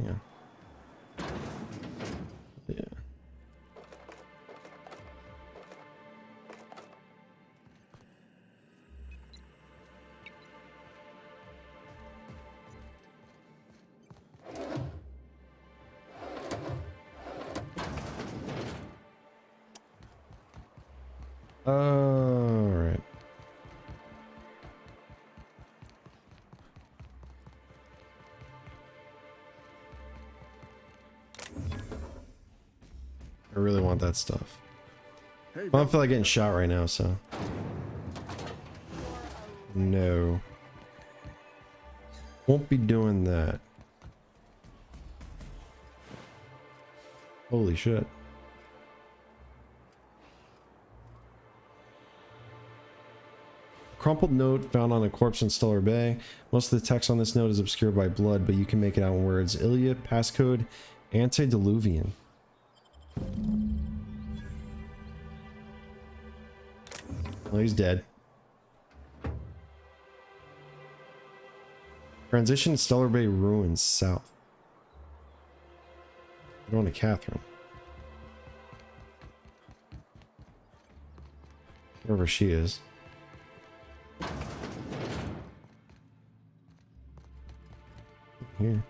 Yeah. Yeah. All right. I really want that stuff. I don't feel like getting shot right now, so. No. Won't be doing that. Holy shit. Crumpled note found on a corpse in Stellar Bay. Most of the text on this note is obscured by blood, but you can make it out in words. Ilya, passcode, antediluvian. Well, he's dead. Transition to Stellar Bay ruins south. We're going to Catherine. Wherever she is. Here.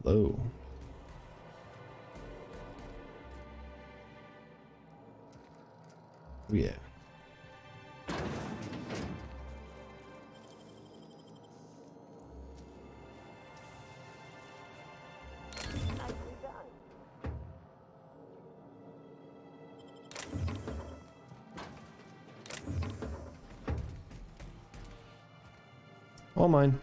Hello. Oh, yeah. All mine.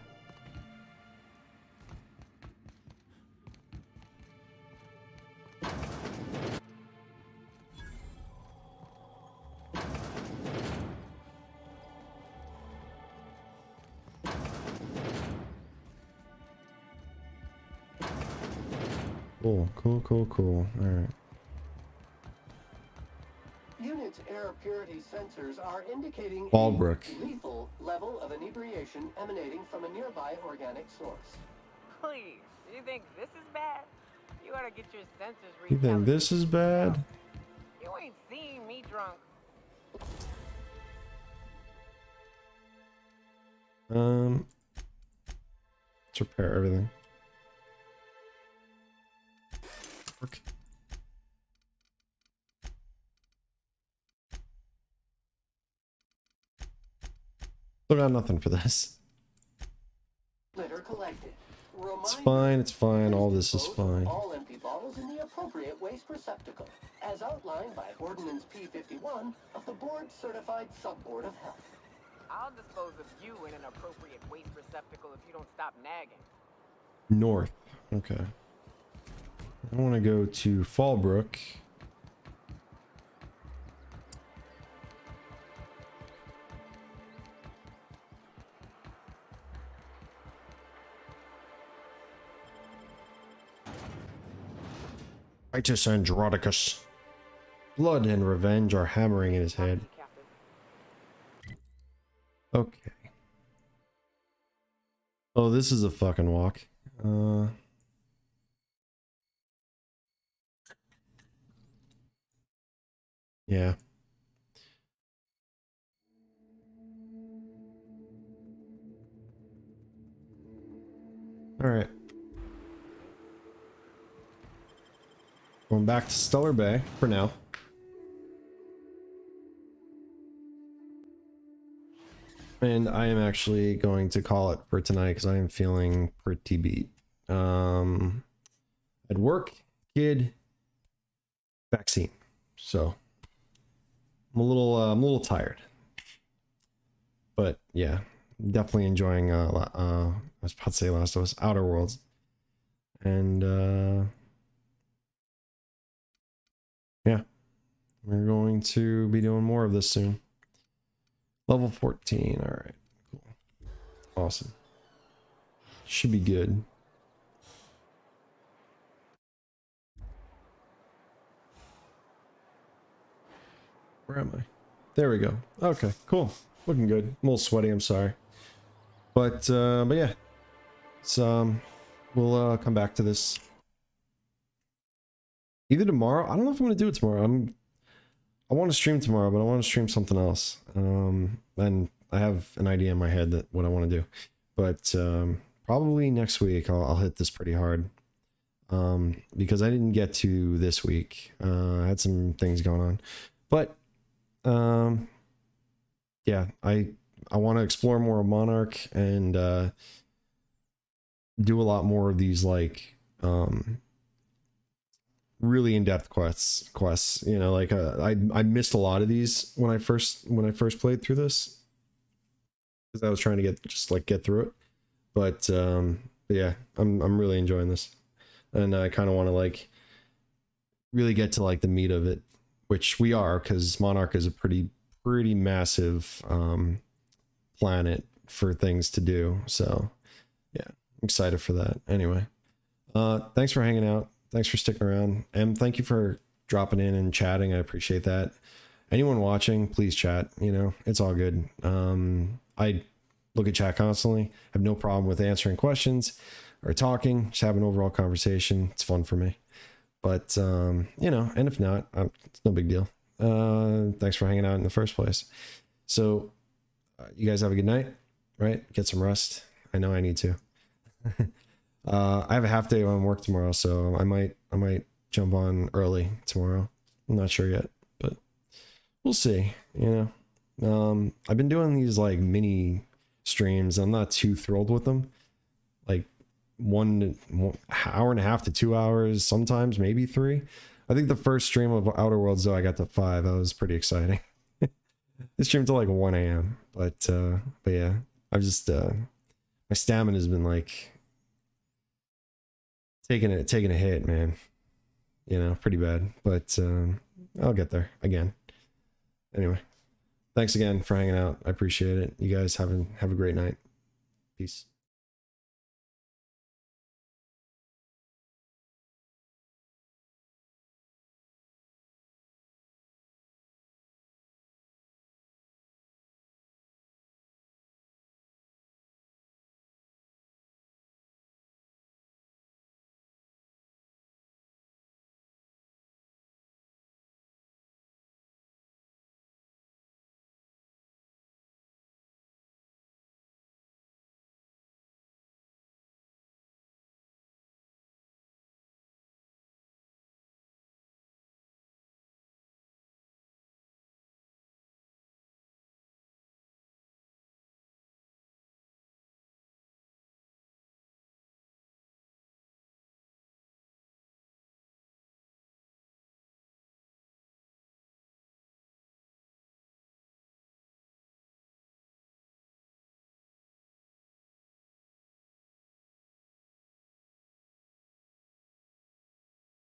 Cool. All right. Unit's air purity sensors are indicating Fallbrook. a lethal level of inebriation emanating from a nearby organic source. Please, you think this is bad? You ought to get your sensors You think this is bad? You ain't seen me drunk. Let's repair everything. Okay. Still got nothing for this. Litter collected. It's fine, it's fine, all this is fine. All empty bottles in the appropriate waste receptacle, as outlined by Ordinance P51 of the Board-Certified Sub-Board of Health. I'll dispose of you in an appropriate waste receptacle if you don't stop nagging. North. Okay. I want to go to Fallbrook. Titus Androdicus. Blood and revenge are hammering in his head. Captain, Okay. Oh, this is a fucking walk. Yeah. All right. Going back to Stellar Bay for now. And I am actually going to call it for tonight because I am feeling pretty beat. At work, kid, vaccine. So I'm a little tired. But yeah, definitely enjoying I was about to say Last of Us, Outer Worlds. And yeah, we're going to be doing more of this soon. Level 14, all right, cool, awesome. Should be good. Where am I? There we go. Okay, cool. Looking good. I'm a little sweaty, I'm sorry. But yeah. So we'll come back to this either tomorrow. I don't know if I'm gonna do it tomorrow. I want to stream tomorrow, but I want to stream something else. And I have an idea in my head that what I want to do. But probably next week I'll hit this pretty hard. Because I didn't get to this week. I had some things going on. But yeah, I want to explore more of Monarch and do a lot more of these like really in-depth quests, you know, like I missed a lot of these when I first played through this because I was trying to get through it. But yeah, I'm really enjoying this, and I kind of want to like really get to like the meat of it, which we are, because Monarch is a pretty massive planet for things to do. So yeah, I'm excited for that. Anyway, thanks for hanging out. Thanks for sticking around. And thank you for dropping in and chatting. I appreciate that. Anyone watching, please chat. You know, it's all good. I look at chat constantly. Have no problem with answering questions or talking. Just have an overall conversation. It's fun for me. But, you know, and if not, it's no big deal. Thanks for hanging out in the first place. So you guys have a good night, right? Get some rest. I know I need to. I have a half day on work tomorrow, so I might jump on early tomorrow. I'm not sure yet, but we'll see. You know, I've been doing these like mini streams. I'm not too thrilled with them. Like 1 hour and a half to 2 hours, sometimes maybe 3. I think the first stream of Outer Worlds though I got to 5. That was pretty exciting. I streamed till like 1 a.m. But yeah, I've just my stamina has been like taking a hit, man. You know, pretty bad. But I'll get there again. Anyway, thanks again for hanging out. I appreciate it. You guys have a great night. Peace.